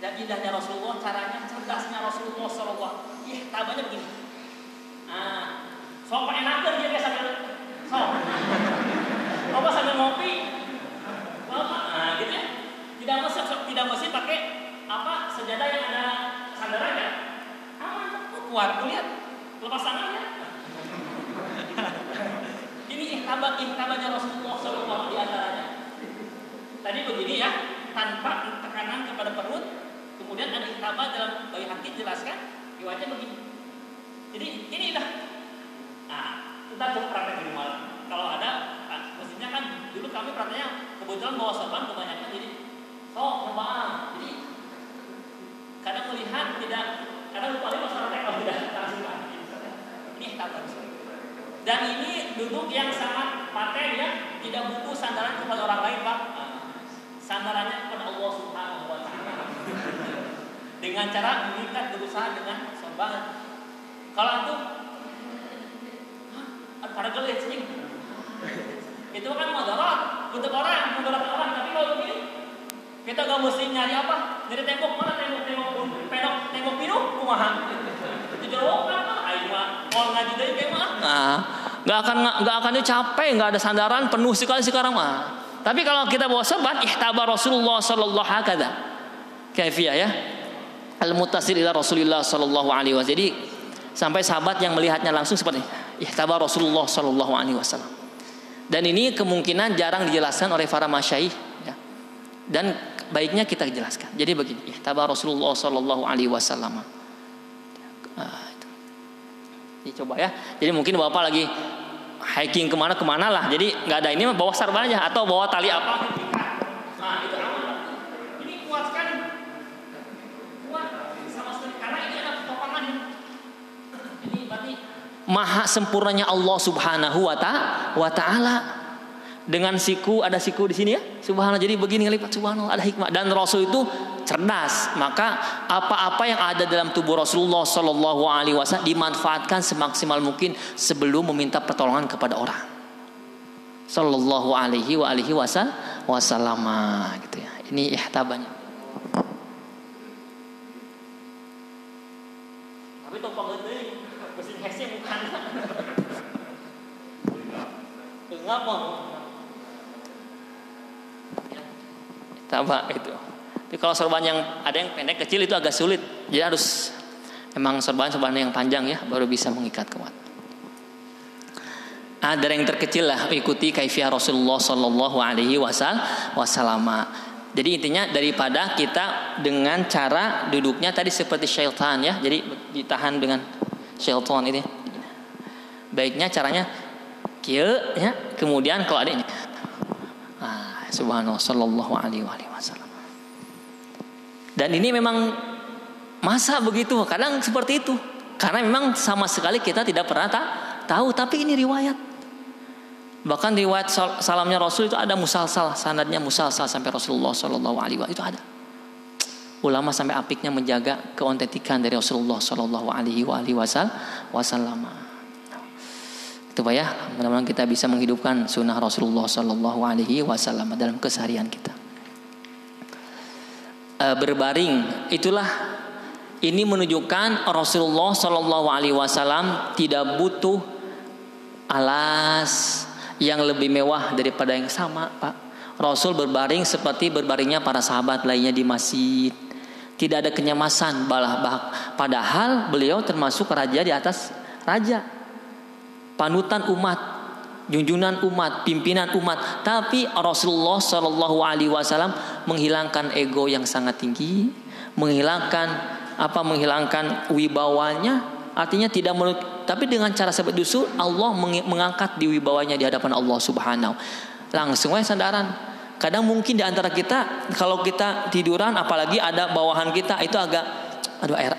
Dan indahnya Rasulullah, caranya cerdasnya Rasulullah SAW. Tabanya begini. Sok enakan dia kayak sambil sok. Coba sambil ngopi. Gitu ya. Tidak mesti pakai sejadah yang ada sandarannya. Kuat, lihat. Lepas tangannya. Ini ihtabanya Rasulullah SAW di antaranya. Tadi begini ya, tanpa tekanan kepada perut. Kemudian ada ihtabah dalam Baihaqi jelaskan, riwayatnya begini. Jadi inilah. Kita coba praktek di rumah. Kalau ada, mestinya kan dulu kami prakteknya kebetulan bawa sorban kebanyakan, jadi mohon. Jadi kadang melihat tidak, kadang lupa masyarakat kalau tidak langsung ini ihtabah. Dan ini duduk yang sangat paten ya, tidak butuh sandaran kepada orang lain, Pak. Sandarannya kepada Allah Subhanahu wa taala. Dengan cara mengikat berusaha dengan sorban. Kalau itu pada gelis itu kan mudarat untuk orang, beberapa orang. Tapi kalau begini kita gak mesti nyari apa? Nyari tembok mana, tembok biru kumaha. Itu jauh kan? Ayo mah mau ngaji deui kayak mah. Nah, enggak akan capek, enggak ada sandaran, penuh sekali sekarang mah. Tapi kalau kita bawa sorban, ihtaba Rasulullah sallallahu alaihi wasallam. Kaifiyah ya. Al-muttasil ila Rasulillah sallallahu alaihi wasallam. Jadi sampai sahabat yang melihatnya langsung seperti ihtaba Rasulullah sallallahu alaihi wasallam. Dan ini kemungkinan jarang dijelaskan oleh para masyayikh ya. Dan baiknya kita jelaskan. Jadi begini, ihtaba Rasulullah sallallahu alaihi wasallam. Coba ya. Jadi mungkin Bapak lagi hiking kemana lah. Jadi nggak ada ini bawa sarban aja atau bawa tali apa? Nah itu aman. Ini kuat sekali. Kuat sama sekali karena ini ada topangan. Ini berarti maha sempurnanya Allah Subhanahu wa taala. Dengan siku, ada siku di sini ya. Subhanallah. Jadi begini lipat, subhanallah, ada hikmah. Dan Rasul itu cerdas. Maka apa-apa yang ada dalam tubuh Rasulullah sallallahu alaihi wasallam dimanfaatkan semaksimal mungkin sebelum meminta pertolongan kepada orang. Sallallahu alaihi wasallam gitu ya. Ini ihtabanya. Tapi topang gede, mesin hese bukan. Ngapa? Tabak itu. Tapi kalau sorban yang ada yang pendek kecil itu agak sulit. Jadi harus emang sorban yang panjang ya baru bisa mengikat kuat. Ada yang terkecil lah ikuti kaifiyah Rasulullah sallallahu alaihi wasallam. Jadi intinya daripada kita dengan cara duduknya tadi seperti syaitan ya. Jadi ditahan dengan syaitan ini. Baiknya caranya kieu ya. Kemudian kalau ada ini subhanallah sallallahu alaihi wasallam. Dan ini memang masa begitu, kadang seperti itu. Karena memang sama sekali kita tidak pernah tahu, tapi ini riwayat. Bahkan riwayat salamnya Rasul itu ada musalsal, sanadnya musalsal sampai Rasulullah sallallahu alaihi wasallam itu ada. Ulama sampai apiknya menjaga keautentikan dari Rasulullah sallallahu alaihi wasallam. Itu Pak ya, mudah-mudahan kita bisa menghidupkan sunnah Rasulullah sallallahu alaihi wasallam dalam keseharian kita. Berbaring, itulah ini menunjukkan Rasulullah sallallahu alaihi wasallam tidak butuh alas yang lebih mewah daripada yang sama, Pak. Rasul berbaring seperti berbaringnya para sahabat lainnya di masjid. Tidak ada kenyamasan, padahal beliau termasuk raja di atas raja. Panutan umat, junjungan umat, pimpinan umat. Tapi Rasulullah sallallahu alaihi wasallam menghilangkan ego yang sangat tinggi, menghilangkan wibawanya. Artinya tidak tapi dengan cara seperti itu Allah mengangkat di wibawanya di hadapan Allah Subhanahu. Langsung aja sandaran. Kadang mungkin di antara kita kalau kita tiduran apalagi ada bawahan kita itu agak air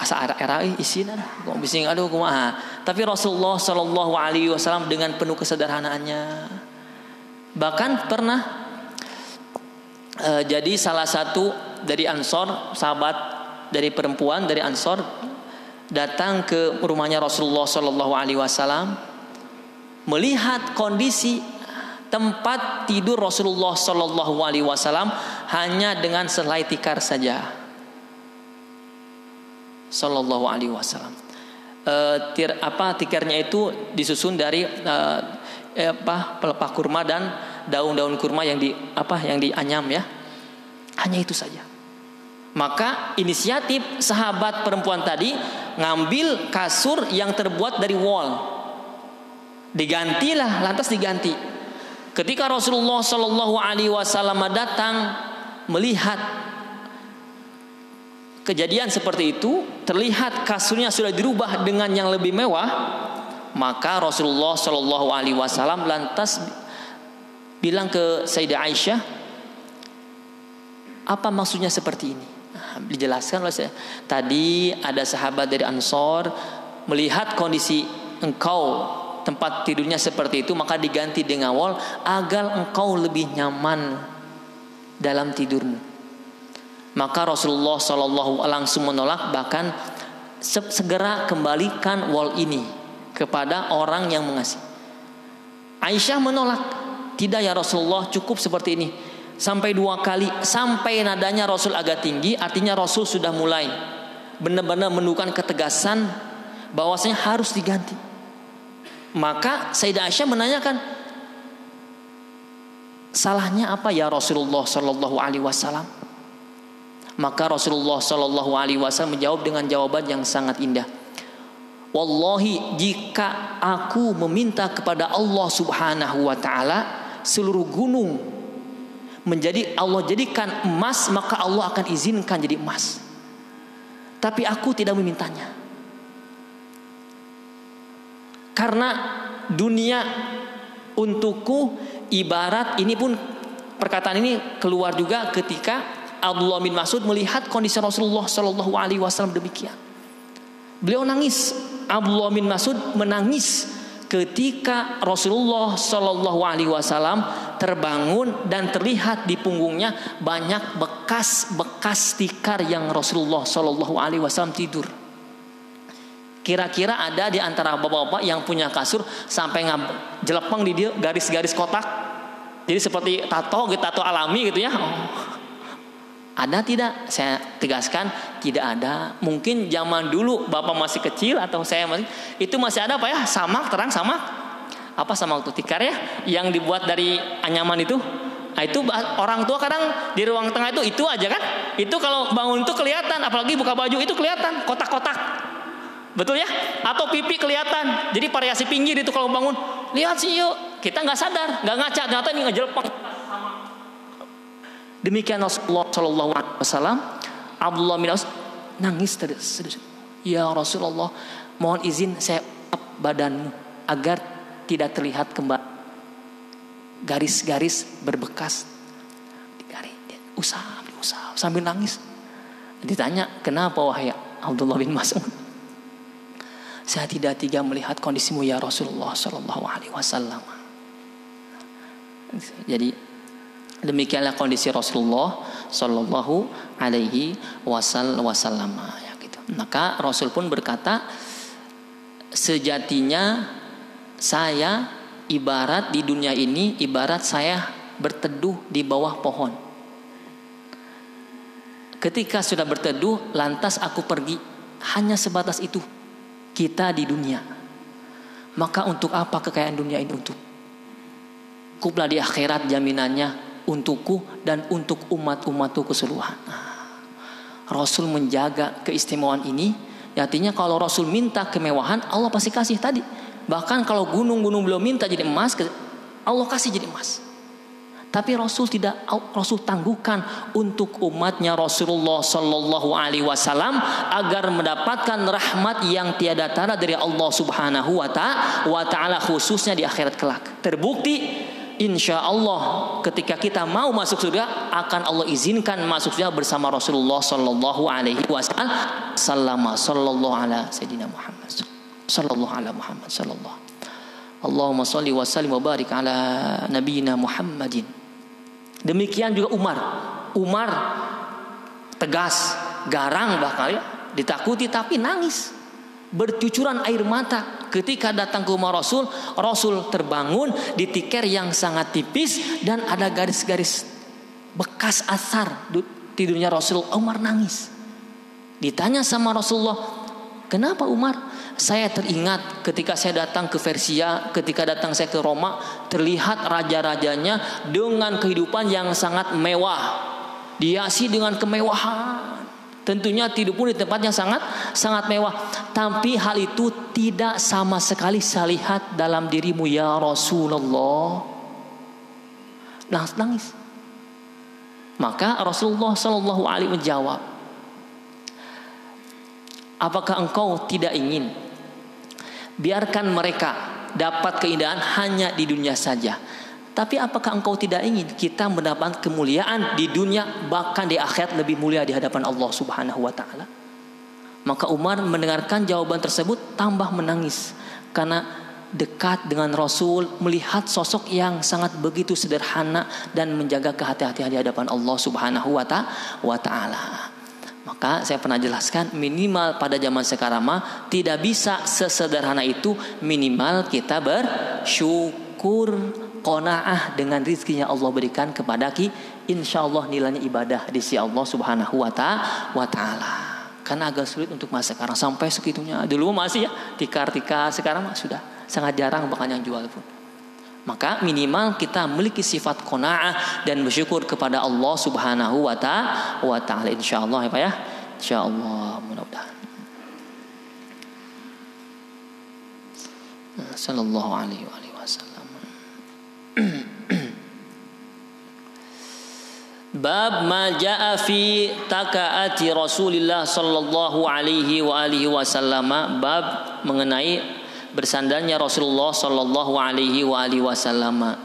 isinan kok bising kumaha. Tapi Rasulullah sallallahu alaihi wasallam dengan penuh kesederhanaannya bahkan pernah jadi salah satu dari Ansor, sahabat dari perempuan dari Ansor datang ke rumahnya Rasulullah sallallahu alaihi wasallam melihat kondisi tempat tidur Rasulullah sallallahu alaihi wasallam hanya dengan selai tikar saja. Sallallahu alaihi wasallam. Tikarnya itu disusun dari pelepah kurma dan daun-daun kurma yang dianyam ya. Hanya itu saja. Maka inisiatif sahabat perempuan tadi ngambil kasur yang terbuat dari wol. Lantas diganti. Ketika Rasulullah sallallahu alaihi wasallam datang melihat kejadian seperti itu, terlihat kasurnya sudah dirubah dengan yang lebih mewah, maka Rasulullah Shallallahu Alaihi Wasallam lantas bilang ke Sayyidah Aisyah, apa maksudnya seperti ini? Dijelaskan oleh saya. Tadi ada sahabat dari Ansor melihat kondisi engkau tempat tidurnya seperti itu, maka diganti dengan wol agar engkau lebih nyaman dalam tidurmu. Maka Rasulullah SAW langsung menolak, bahkan segera kembalikan wol ini kepada orang yang mengasihi. Aisyah menolak, tidak ya Rasulullah, cukup seperti ini. Sampai 2 kali, sampai nadanya Rasul agak tinggi, artinya Rasul sudah mulai benar-benar menunjukkan ketegasan bahwasanya harus diganti. Maka Sayyidah Aisyah menanyakan, salahnya apa ya Rasulullah Sallallahu Alaihi Wasallam? Maka Rasulullah Sallallahu Alaihi Wasallam menjawab dengan jawaban yang sangat indah. Wallahi, jika aku meminta kepada Allah Subhanahu Wa Taala seluruh gunung menjadi Allah jadikan emas, maka Allah akan izinkan jadi emas. Tapi aku tidak memintanya. Karena dunia untukku ibarat, ini pun perkataan ini keluar juga ketika Abdullah bin Mas'ud melihat kondisi Rasulullah Shallallahu Alaihi Wasallam demikian. Beliau nangis. Abdullah bin Mas'ud menangis ketika Rasulullah Shallallahu Alaihi Wasallam terbangun dan terlihat di punggungnya banyak bekas-bekas tikar yang Rasulullah Shallallahu Alaihi Wasallam tidur. Kira-kira ada di antara bapak-bapak yang punya kasur sampai jelepeng di dia garis-garis kotak, jadi seperti tato alami gitu ya? Ada tidak? Saya tegaskan tidak ada. Mungkin zaman dulu bapak masih kecil atau saya masih, itu masih ada apa ya? Samak, terang samak. Apa samak itu? Tikar ya, yang dibuat dari anyaman itu. Nah, itu orang tua kadang di ruang tengah itu aja kan? Itu kalau bangun itu kelihatan, apalagi buka baju itu kelihatan kotak-kotak. Betul ya? Atau pipi kelihatan. Jadi variasi pinggir itu kalau bangun. Lihat sih yuk. Kita nggak sadar, nggak ngaca, ternyata ini ngejelepeng. Demikian Rasulullah Shallallahu Alaihi Wasallam. Abdullah bin Mas'ud nangis terus. Ya Rasulullah, mohon izin saya up badanmu agar tidak terlihat kembali garis-garis berbekas. Usap sambil nangis. Ditanya, kenapa wahai Abdullah bin Mas'ud? Saya tidak tega melihat kondisimu ya Rasulullah Shallallahu Alaihi Wasallam. Jadi demikianlah kondisi Rasulullah Sallallahu Alaihi Wasallam ya, gitu. Maka Rasul pun berkata, sejatinya saya ibarat di dunia ini, ibarat saya berteduh di bawah pohon. Ketika sudah berteduh, lantas aku pergi, hanya sebatas itu kita di dunia. Maka untuk apa kekayaan dunia ini untuk? Cukuplah di akhirat jaminannya untukku dan untuk umat-umatku keseluruhan. Rasul menjaga keistimewaan ini. Artinya kalau Rasul minta kemewahan, Allah pasti kasih tadi. Bahkan kalau gunung-gunung beliau minta jadi emas, Allah kasih jadi emas. Tapi Rasul tidak, Rasul tangguhkan untuk umatnya Rasulullah Sallallahu Alaihi Wasallam agar mendapatkan rahmat yang tiada tara dari Allah Subhanahu Wa Taala, khususnya di akhirat kelak. Terbukti, insya Allah ketika kita mau masuk surga akan Allah izinkan masuk surga bersama Rasulullah Sallallahu Alaihi Wasallam. Sallallahu ala Sayyidina Muhammad. Sallallahu ala Muhammad. Sallallahu. Allahumma salli wa sallim wa barik ala nabiyina Muhammadin. Demikian juga Umar tegas, garang bahkan ya, ditakuti tapi nangis, bercucuran air mata ketika datang ke rumah Rasul. Rasul terbangun di tikar yang sangat tipis dan ada garis-garis bekas asar tidurnya Rasul. Umar nangis. Ditanya sama Rasulullah, kenapa Umar? Saya teringat ketika saya datang ke Persia, ketika datang saya ke Roma, terlihat raja-rajanya dengan kehidupan yang sangat mewah, dihiasi dengan kemewahan. Tentunya tidur pun di tempat yang sangat mewah. Tapi hal itu tidak sama sekali saya lihat dalam dirimu ya Rasulullah. Nangis. Maka Rasulullah Sallallahu Alaihi menjawab, apakah engkau tidak ingin biarkan mereka dapat keindahan hanya di dunia saja? Tapi apakah engkau tidak ingin kita mendapat kemuliaan di dunia, bahkan di akhirat lebih mulia di hadapan Allah Subhanahu Wa Taala? Maka Umar mendengarkan jawaban tersebut tambah menangis, karena dekat dengan Rasul, melihat sosok yang sangat begitu sederhana dan menjaga kehati-hatian di hadapan Allah Subhanahu wa taala. Maka saya pernah jelaskan, minimal pada zaman sekarang mah tidak bisa sesederhana itu, minimal kita bersyukur, qanaah dengan rizkinya Allah berikan kepada kita. Insya Allah nilainya ibadah di sisi Allah Subhanahu wa taala. Karena agak sulit untuk masa sekarang sampai segitunya. Dulu masih ya tikar-tikar, sekarang mah sudah sangat jarang bahkan yang jual pun. Maka minimal kita memiliki sifat qanaah dan bersyukur kepada Allah Subhanahu wa taala, insyaallah ya Pak ya. Insyaallah, mudah-mudahan. Sallallahu alaihi wasallam. Bab ma jaa fi takaati Rasulillah sallallahu alaihi wa alihi wasallam. Bab mengenai bersandarnya Rasulullah sallallahu alaihi wa alihi wasallam.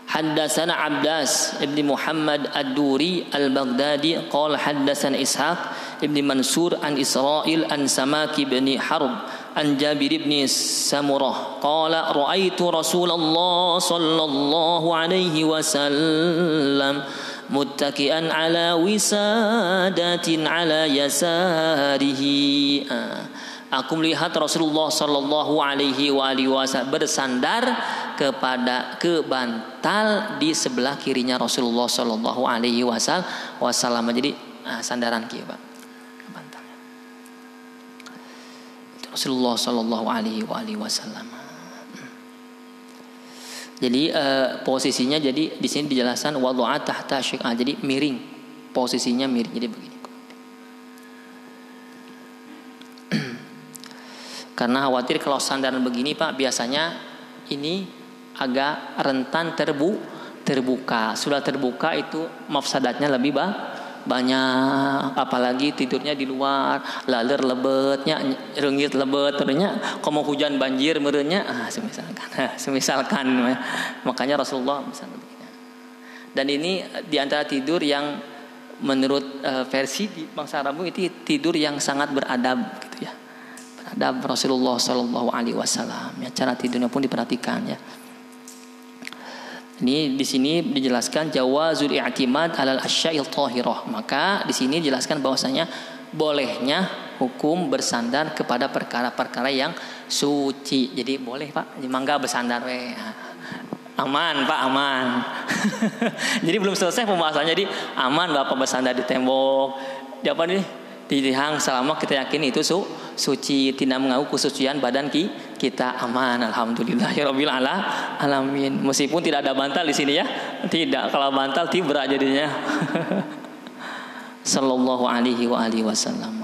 Haddatsana Abdas ibn Muhammad Ad-Duri Al-Baghdadi qala haddatsana Ishaq ibn Mansur an Israil an Samaki bin Harb an Jabir ibn Samurah qala ra'aitu Rasulullah sallallahu alaihi wasallam muttaki'an ala wisadatin ala yasarihi. Aku melihat Rasulullah sallallahu alaihi wasallam bersandar ke bantal di sebelah kirinya Rasulullah sallallahu alaihi wasallam. Jadi sandaran kiri Pak, bantalnya. Rasulullah sallallahu alaihi wasallam. Jadi posisinya jadi di sini dijelaskan wadha'a tahta syai'an. Jadi miring. Posisinya miring. Jadi begini. Karena khawatir kalau sandaran begini Pak, biasanya ini agak rentan terbuka. Sudah terbuka itu mafsadatnya lebih banyak. Apalagi tidurnya di luar, laler lebetnya, reungit lebet, ternyata kalau hujan banjir merenya, semisalkan. Makanya Rasulullah misalnya begini. Dan ini di antara tidur yang menurut versi di bangsa Arab itu tidur yang sangat beradab gitu ya. Adab Rasulullah sallallahu alaihi wasallam. Ya, cara tidurnya pun diperhatikan ya. Ini di sini dijelaskan jawazul i'timad 'alal asya'il thahirah. Maka di sini dijelaskan bahwasanya bolehnya hukum bersandar kepada perkara-perkara yang suci. Jadi boleh Pak, mangga bersandar we. Aman Pak, aman. Jadi belum selesai pembahasannya, jadi aman Bapak bersandar di tembok. Di apa nih? Di hang selama kita yakin itu suci, tidak mengganggu kesucian badan kita, aman. Alhamdulillahirabbil alamin. Meskipun tidak ada bantal di sini ya. Tidak, kalau bantal tibra jadinya. Sallallahu alaihi wa alihi wasallam.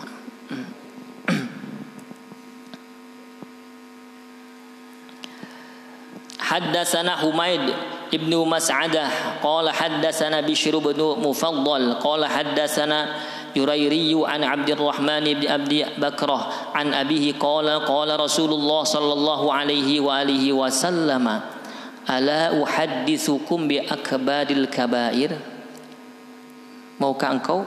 Haddatsana Humaid ibnu Mas'adah qala haddatsana Bishr bin Mufaddal qala haddatsana Yurairi an Abdurrahman bin Abi Bakrah an abihi qala Rasulullah sallallahu alaihi wa alihi wasallam ala uhadditsukum bi akbaril kabair. Maukah engkau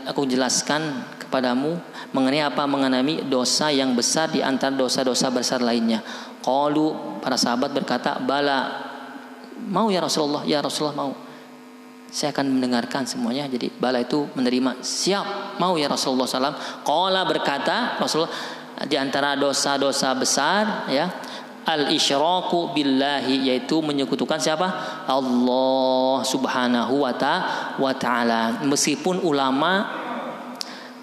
aku jelaskan kepadamu mengenai dosa yang besar di antara dosa-dosa besar lainnya. Qalu, para sahabat berkata, bala, mau ya Rasulullah, ya Rasulullah mau. Saya akan mendengarkan semuanya. Jadi bala itu menerima, siap, mau ya Rasulullah SAW. Qala, berkata Rasulullah, di antara dosa-dosa besar ya, al-isyraku billahi, yaitu menyekutukan siapa? Allah Subhanahu wa ta'ala. Meskipun ulama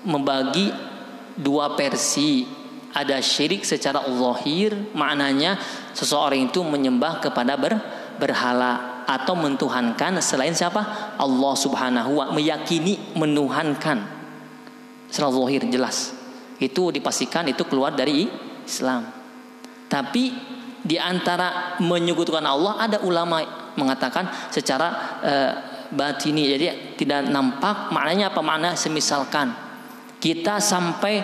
membagi dua versi, ada syirik secara zahir, maknanya seseorang itu menyembah kepada berhala atau mentuhankan selain siapa? Allah Subhanahu wa ta'ala, meyakini menuhankan secara zahir jelas. Itu dipastikan itu keluar dari Islam. Tapi di antara menyekutukan Allah, ada ulama mengatakan secara batini, jadi tidak nampak. Maknanya apa? Makna semisalkan kita sampai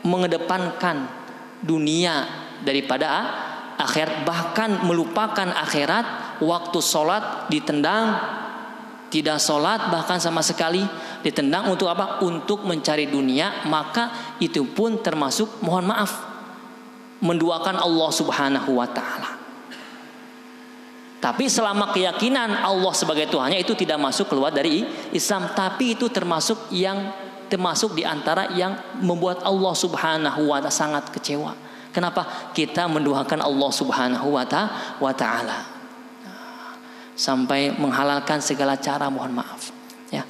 mengedepankan dunia daripada akhirat, bahkan melupakan akhirat. Waktu sholat ditendang, tidak sholat bahkan sama sekali, ditendang untuk apa? Untuk mencari dunia. Maka itu pun termasuk mohon maaf menduakan Allah Subhanahu wa taala. Tapi selama keyakinan Allah sebagai Tuhannya itu tidak masuk keluar dari Islam, tapi itu termasuk di antara yang membuat Allah Subhanahu wa taala sangat kecewa. Kenapa? Kita menduakan Allah Subhanahu wa taala sampai menghalalkan segala cara, mohon maaf ya.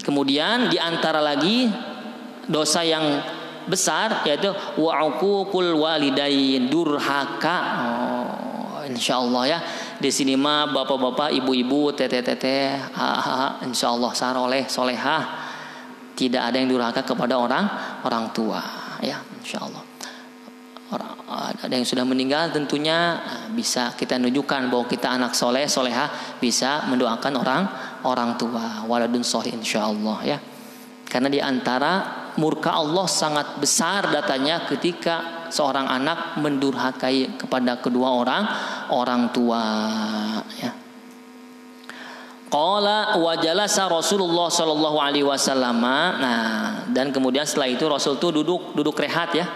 Kemudian di antara lagi dosa yang besar yaitu wa'uququl walidain, durhaka. Insyaallah ya. Di sini mah bapak-bapak, ibu-ibu, teteh-teteh, insyaallah saroleh, solehah, tidak ada yang durhaka kepada orang tua ya, insyaallah. Ada yang sudah meninggal tentunya bisa kita tunjukkan bahwa kita anak soleh, solehah, bisa mendoakan orang tua, waladun sholih insyaallah ya. Karena di antara murka Allah sangat besar datanya ketika seorang anak mendurhakai kepada kedua orang tua ya. Qala wa jalasa Rasulullah sallallahu alaihi wasallam. Nah, dan kemudian setelah itu Rasul itu duduk rehat ya.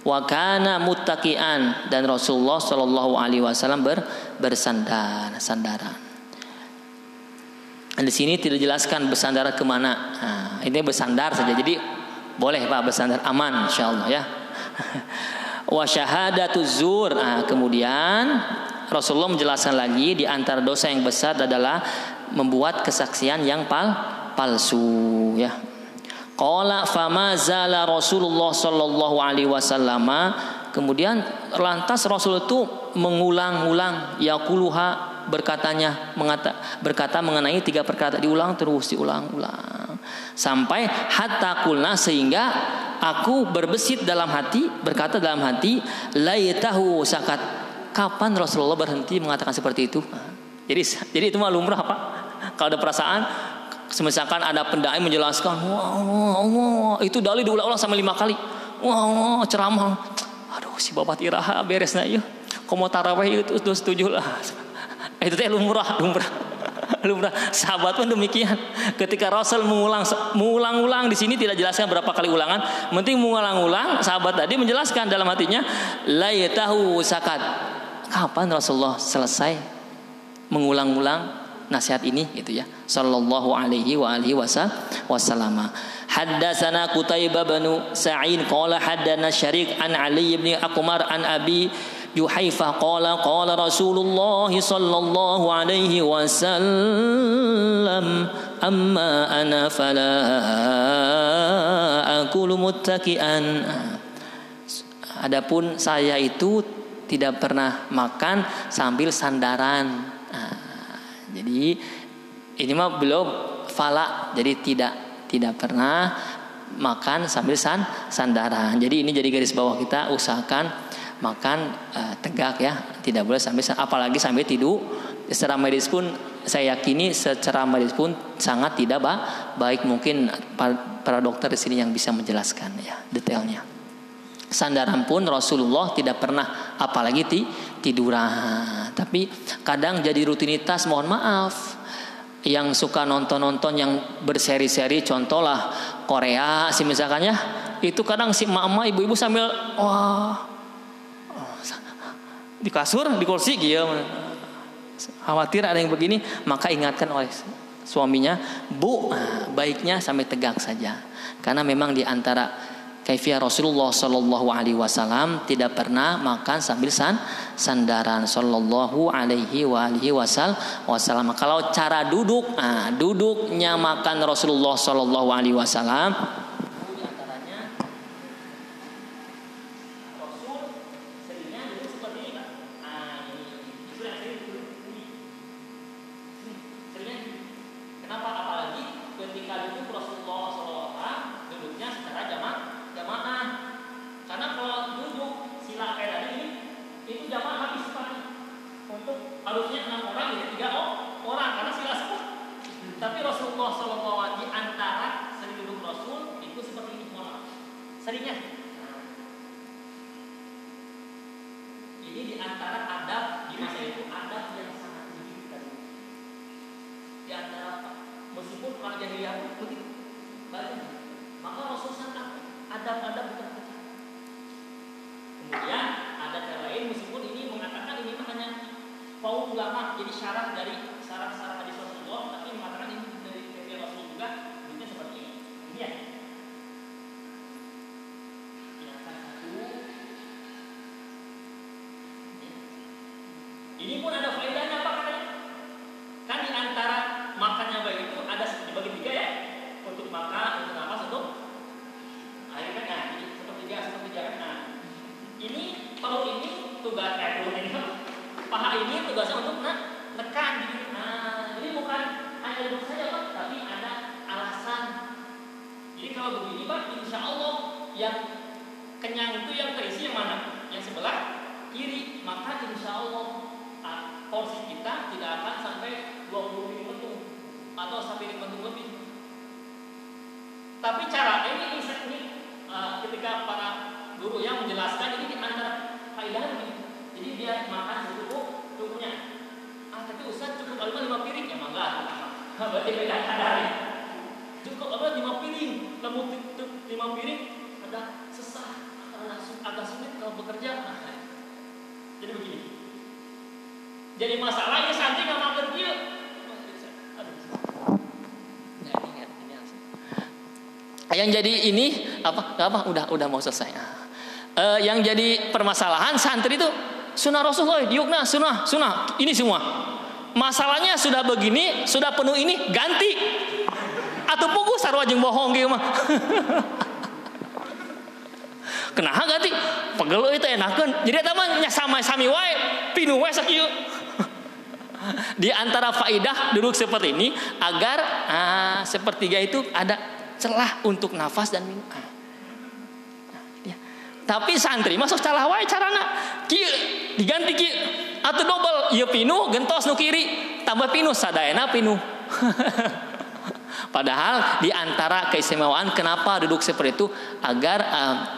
Wa kana muttaqian, dan Rasulullah sallallahu alaihi wasallam sandaran. Di sini tidak dijelaskan bersandar kemana. Nah, ini bersandar saja. Jadi boleh Pak bersandar, aman insyaallah ya. Wa syahadatuz zur. Nah, kemudian Rasulullah menjelaskan lagi di antara dosa yang besar adalah membuat kesaksian yang palsu ya. Qala fama zala Rasulullah sallallahu alaihi wasallam. Kemudian lantas Rasul itu mengulang-ulang yaquluha, berkata mengenai 3 perkara, diulang sampai hatta qulna, sehingga aku berbesit dalam hati, berkata dalam hati, laitahu sakat, kapan Rasulullah berhenti mengatakan seperti itu. Jadi itu mah lumrah Pak. Kalau ada perasaan, misalkan ada pendai menjelaskan, wah, itu dalil diulang-ulang sampai 5 kali. Wah, ceramah. Aduh, si bapak iraha beresna ieu. Komo tarawih itu udah setuju lah. Itu teh lumrah. Sahabat pun demikian. Ketika Rasul mengulang-ulang, di sini tidak jelaskan berapa kali ulangan, penting mengulang-ulang. Sahabat tadi menjelaskan dalam hatinya, la yatahu sakat. Kapan Rasulullah selesai mengulang-ulang nasihat ini gitu ya, sallallahu alaihi wa alihi wasallam. Haddatsana Qutaibah bin Sa'id qala haddana Syariq an Ali bin Aqmar an Abi Juhaifah qala qala Rasulullah sallallahu alaihi wasallam amma ana fala aqulu muttaqian. Adapun saya itu tidak pernah makan sambil sandaran. Jadi ini mah belum fala, jadi tidak pernah makan sambil sandaran. Jadi ini jadi garis bawah kita, usahakan makan tegak ya, tidak boleh sambil, apalagi sambil tidur. Secara medis pun saya yakini secara medis pun sangat tidak baik. Mungkin para dokter di sini yang bisa menjelaskan ya detailnya. Sandaran pun Rasulullah tidak pernah, apalagi tiduran. Tapi kadang jadi rutinitas, mohon maaf. Yang suka nonton yang berseri-seri, contohlah Korea sih misalkannya, itu kadang si mama ibu-ibu sambil di kasur, di kursi gitu. Khawatir ada yang begini, maka ingatkan oleh suaminya, Bu, baiknya sampai tegak saja. Karena memang di antara kaifiyah Rasulullah sallallahu alaihi wasallam tidak pernah makan sambil sandaran sallallahu alaihi wa alihi wasallam. Kalau cara duduknya makan Rasulullah sallallahu alaihi wasallam, di antaranya Rasul seringnya duduk seperti ini. Itu yang seringnya. Kenapa? Apalagi ketika duduk Rasulullah sallallahu alaihi wasallam duduknya secara jamaah. Karena kalau duduk sila kayak tadi ini, itu jamaah habis Pak. Untuk harusnya 6 orang jadi 3 orang karena sila 10. Tapi Rasulullah SAW di antara sering duduk Rasul itu seperti ini, seringnya. Ini di antara adab di masa itu, adab yang sangat tinggi kita dulu. Di antara meskipun orang jahiliyah begitu, maka Rasul sangat adab-adab kita. Kemudian ada cara lain, meskipun ini mengatakan ini hanya kaum ulama, jadi syarah dari syarah-syarah hadis Rasulullah, tapi mengatakan ini dari kefir Rasul juga, bunyinya seperti ini. Ini ya. Ini pun ada faedahnya apa katanya? Kan di antara makannya baik itu ada dibagi tiga ya, untuk makan, untuk nafas, untuk air kan? Nah, jadi sepertiga. Nah, ini perut ini tugas perut ini, paha ini tugasnya untuk nekan. Nah, jadi bukan hanya duduk saja Pak, tapi ada alasan. Jadi kalau begini Pak, insya Allah yang kenyang itu yang terisi yang mana? Yang sebelah kiri, maka insya Allah porsi kita tidak akan sampai 20 piring penuh atau sampai piring penuh lebih. Tapi cara ini ketika para guru yang menjelaskan ini di antara faedahnya begini. Jadi dia makan secukupnya. Tapi Ustaz cukup alma 5 piring ya enggak. Berarti beda kadarnya. Cukup apa 5 piring, lembut 5 piring ada sesah, agak sulit kalau bekerja. Jadi begini. Jadi masalahnya santri nggak makan dia. Yang jadi ini apa? Udah mau selesai. Yang jadi permasalahan santri itu sunnah Rasulullah, yukna sunnah ini semua. Masalahnya sudah begini, sudah penuh ini ganti. Atau pugu sarua jeung bohong gitu mah. Kenaha ganti pegel itu enakeun. Jadi eta mah nya sama-sami wae, pinuh wae sakieu. Di antara faidah duduk seperti ini agar sepertiga itu ada celah untuk nafas dan minum. Ya. Tapi santri masuk celah wae carana kieu diganti kieu atau double ieu pinuh gentos nu kiri tambah pinuh sadaena pinuh. Padahal di antara keistimewaan kenapa duduk seperti itu agar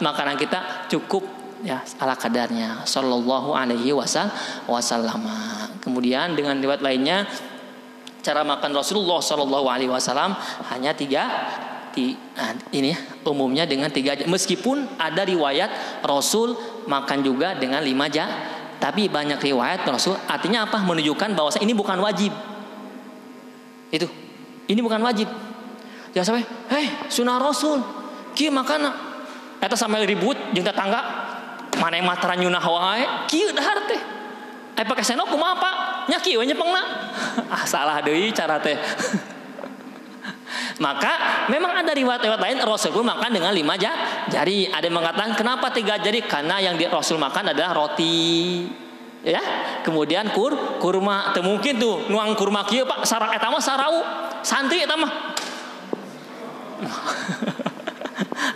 makanan kita cukup ya ala kadarnya sallallahu alaihi wasallam. Kemudian dengan riwayat lainnya cara makan Rasulullah sallallahu alaihi wasallam hanya 3 ini umumnya dengan 3 meskipun ada riwayat Rasul makan juga dengan 5 jam, tapi banyak riwayat Rasul artinya apa? Menunjukkan bahwa ini bukan wajib. Ini bukan wajib. Jangan sampai, sunah Rasul kieu makan eta sampai ribut jeung tetangga mana yang mataran nyunah wae kieu dahar teh. Pakai sendok kumaha Pak? Nya kieu nyepengna. Salah deui cara teh. Maka memang ada riwayat-riwayat lain Rasul pun makan dengan 5 jari. Ada yang mengatakan kenapa 3 jari? Karena yang Rasul makan adalah roti. Ya, kemudian kurma. Teu mungkin tuh nuang kurma kieu Pak, sarak eta mah sarau. Santri eta mah.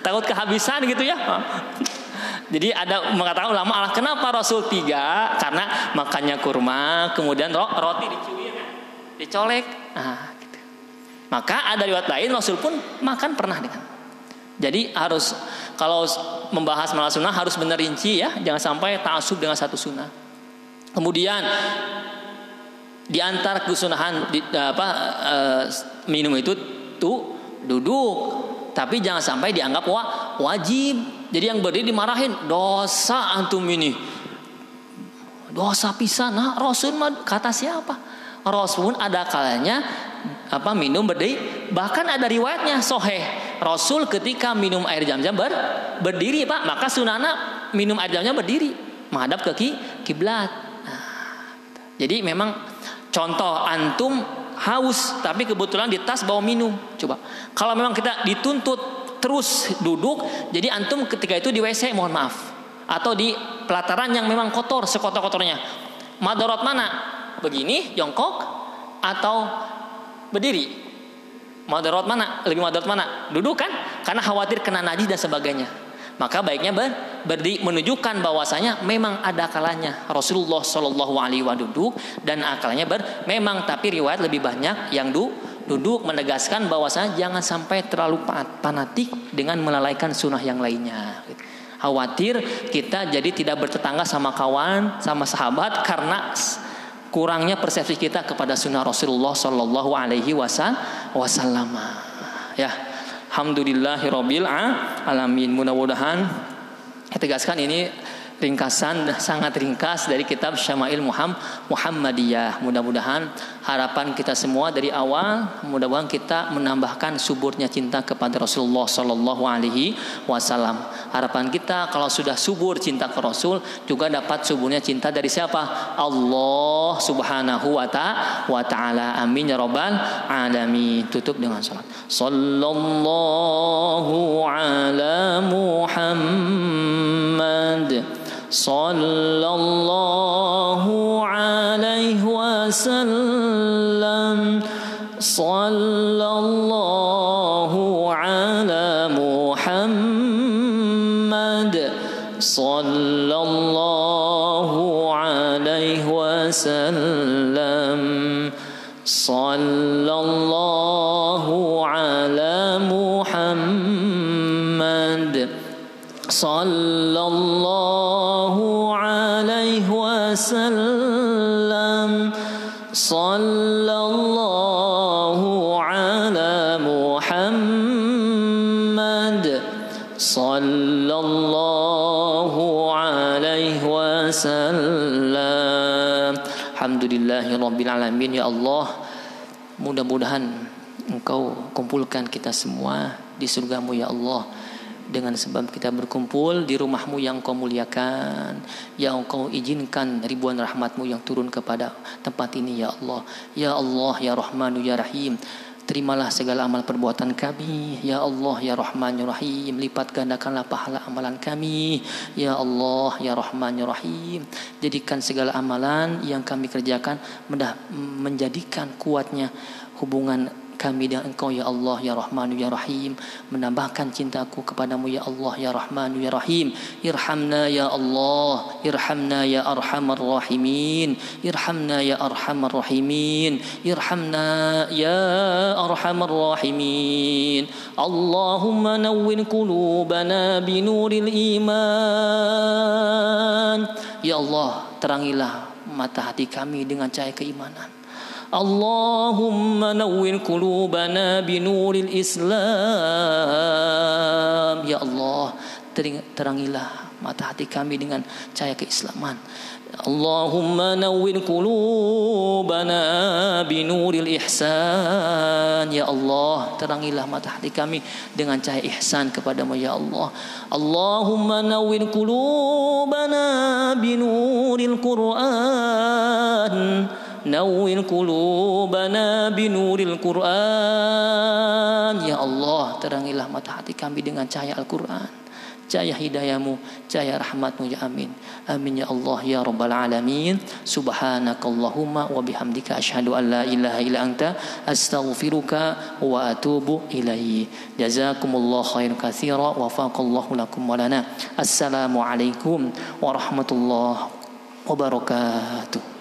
Takut kehabisan gitu ya. Jadi ada mengatakan ulama kenapa Rasul 3? Karena makannya kurma, kemudian roti dicuir kan, dicolek. Gitu. Maka ada riwayat lain Rasul pun makan pernah dengan. Jadi harus kalau membahas masalah sunnah harus benar rinci ya, jangan sampai ta'assub dengan satu sunnah. Kemudian di antara kesunahan minum itu tuh duduk, tapi jangan sampai dianggap wajib. Jadi yang berdiri dimarahin, dosa antum ini, dosa pisan. Nah, Rasul kata siapa? Rasul pun ada kalanya minum berdiri. Bahkan ada riwayatnya sahih. Rasul ketika minum air Zam-Zam berdiri Pak, maka sunahna minum air Zam-Zam berdiri, menghadap ke kiblat. Jadi memang contoh antum haus tapi kebetulan di tas bawa minum. Coba kalau memang kita dituntut terus duduk, jadi antum ketika itu di WC mohon maaf atau di pelataran yang memang kotor sekotor-kotornya. Madarat mana? Begini jongkok atau berdiri? Madarat mana? Lebih madarat mana? Duduk kan? Karena khawatir kena najis dan sebagainya. Maka baiknya berdiri, menunjukkan bahwasanya memang ada kalanya Rasulullah Shallallahu Alaihi Wasallam duduk dan akalnya memang, tapi riwayat lebih banyak yang duduk menegaskan bahwasanya jangan sampai terlalu fanatik dengan melalaikan sunnah yang lainnya. Khawatir kita jadi tidak bertetangga sama kawan, sama sahabat karena kurangnya persepsi kita kepada sunnah Rasulullah Shallallahu Alaihi Wasallam. Ya. Alhamdulillahirabbil alamin. Mudah-mudahan saya tegaskan ini ringkasan sangat ringkas dari kitab Syama'il Muhammadiyah. Mudah-mudahan harapan kita semua dari awal, mudah-mudahan kita menambahkan suburnya cinta kepada Rasulullah sallallahu alaihi wasallam. Harapan kita kalau sudah subur cinta ke Rasul, juga dapat suburnya cinta dari siapa? Allah Subhanahu wa ta'ala. Amin ya rabbal alamin. Tutup dengan salat. Sallallahu ala Muhammad sallallahu alaihi wasallam. Sallallahu ala Muhammad sallallahu alaihi wasallam. Sallallahu ala Muhammad sallallahu alaihi wasallam. Sallallahu ala Muhammad sallallahu alaihi wasallam. Alhamdulillahirabbil alamin. Ya Allah, mudah-mudahan Engkau kumpulkan kita semua di surgamu ya Allah, dengan sebab kita berkumpul di rumahmu yang Kau muliakan, yang Kau izinkan ribuan rahmatmu yang turun kepada tempat ini ya Allah. Ya Allah ya Rahmanu ya Rahim, terimalah segala amal perbuatan kami ya Allah ya Rahman ya Rahim. Lipat gandakanlah pahala amalan kami ya Allah ya Rahman ya Rahim. Jadikan segala amalan yang kami kerjakan menjadikan kuatnya hubungan kami dengan Engkau ya Allah ya Rahmanu ya Rahim. Menambahkan cintaku kepadamu ya Allah ya Rahmanu ya Rahim. Irhamna ya Allah, irhamna ya Arhamar Rahimin, irhamna ya Arhamar Rahimin, irhamna ya Arhamar Rahimin. Allahumma nawwir qulubana binuril iman. Ya Allah, terangilah mata hati kami dengan cahaya keimanan. Allahumma nawwir qulubana binuril Islam. Ya Allah, terangilah mata hati kami dengan cahaya keislaman. Allahumma nawwir qulubana binuril ihsan. Ya Allah, terangilah mata hati kami dengan cahaya ihsan kepadamu ya Allah. Allahumma nawwir qulubana binuril Qur'an. Nawwir qulubana binuril Qur'an. Ya Allah, terangilah mata hati kami dengan cahaya Al-Qur'an, cahaya hidayahmu, cahaya rahmatmu ya amin. Amin ya Allah ya rabbal alamin. Subhanakallahumma wa bihamdika asyhadu an la ilaha illa anta astaghfiruka wa atubu ilaihi. Jazakumullahu khairan katsira wa faqallahu lakum wa lana. Assalamu alaikum warahmatullahi wabarakatuh.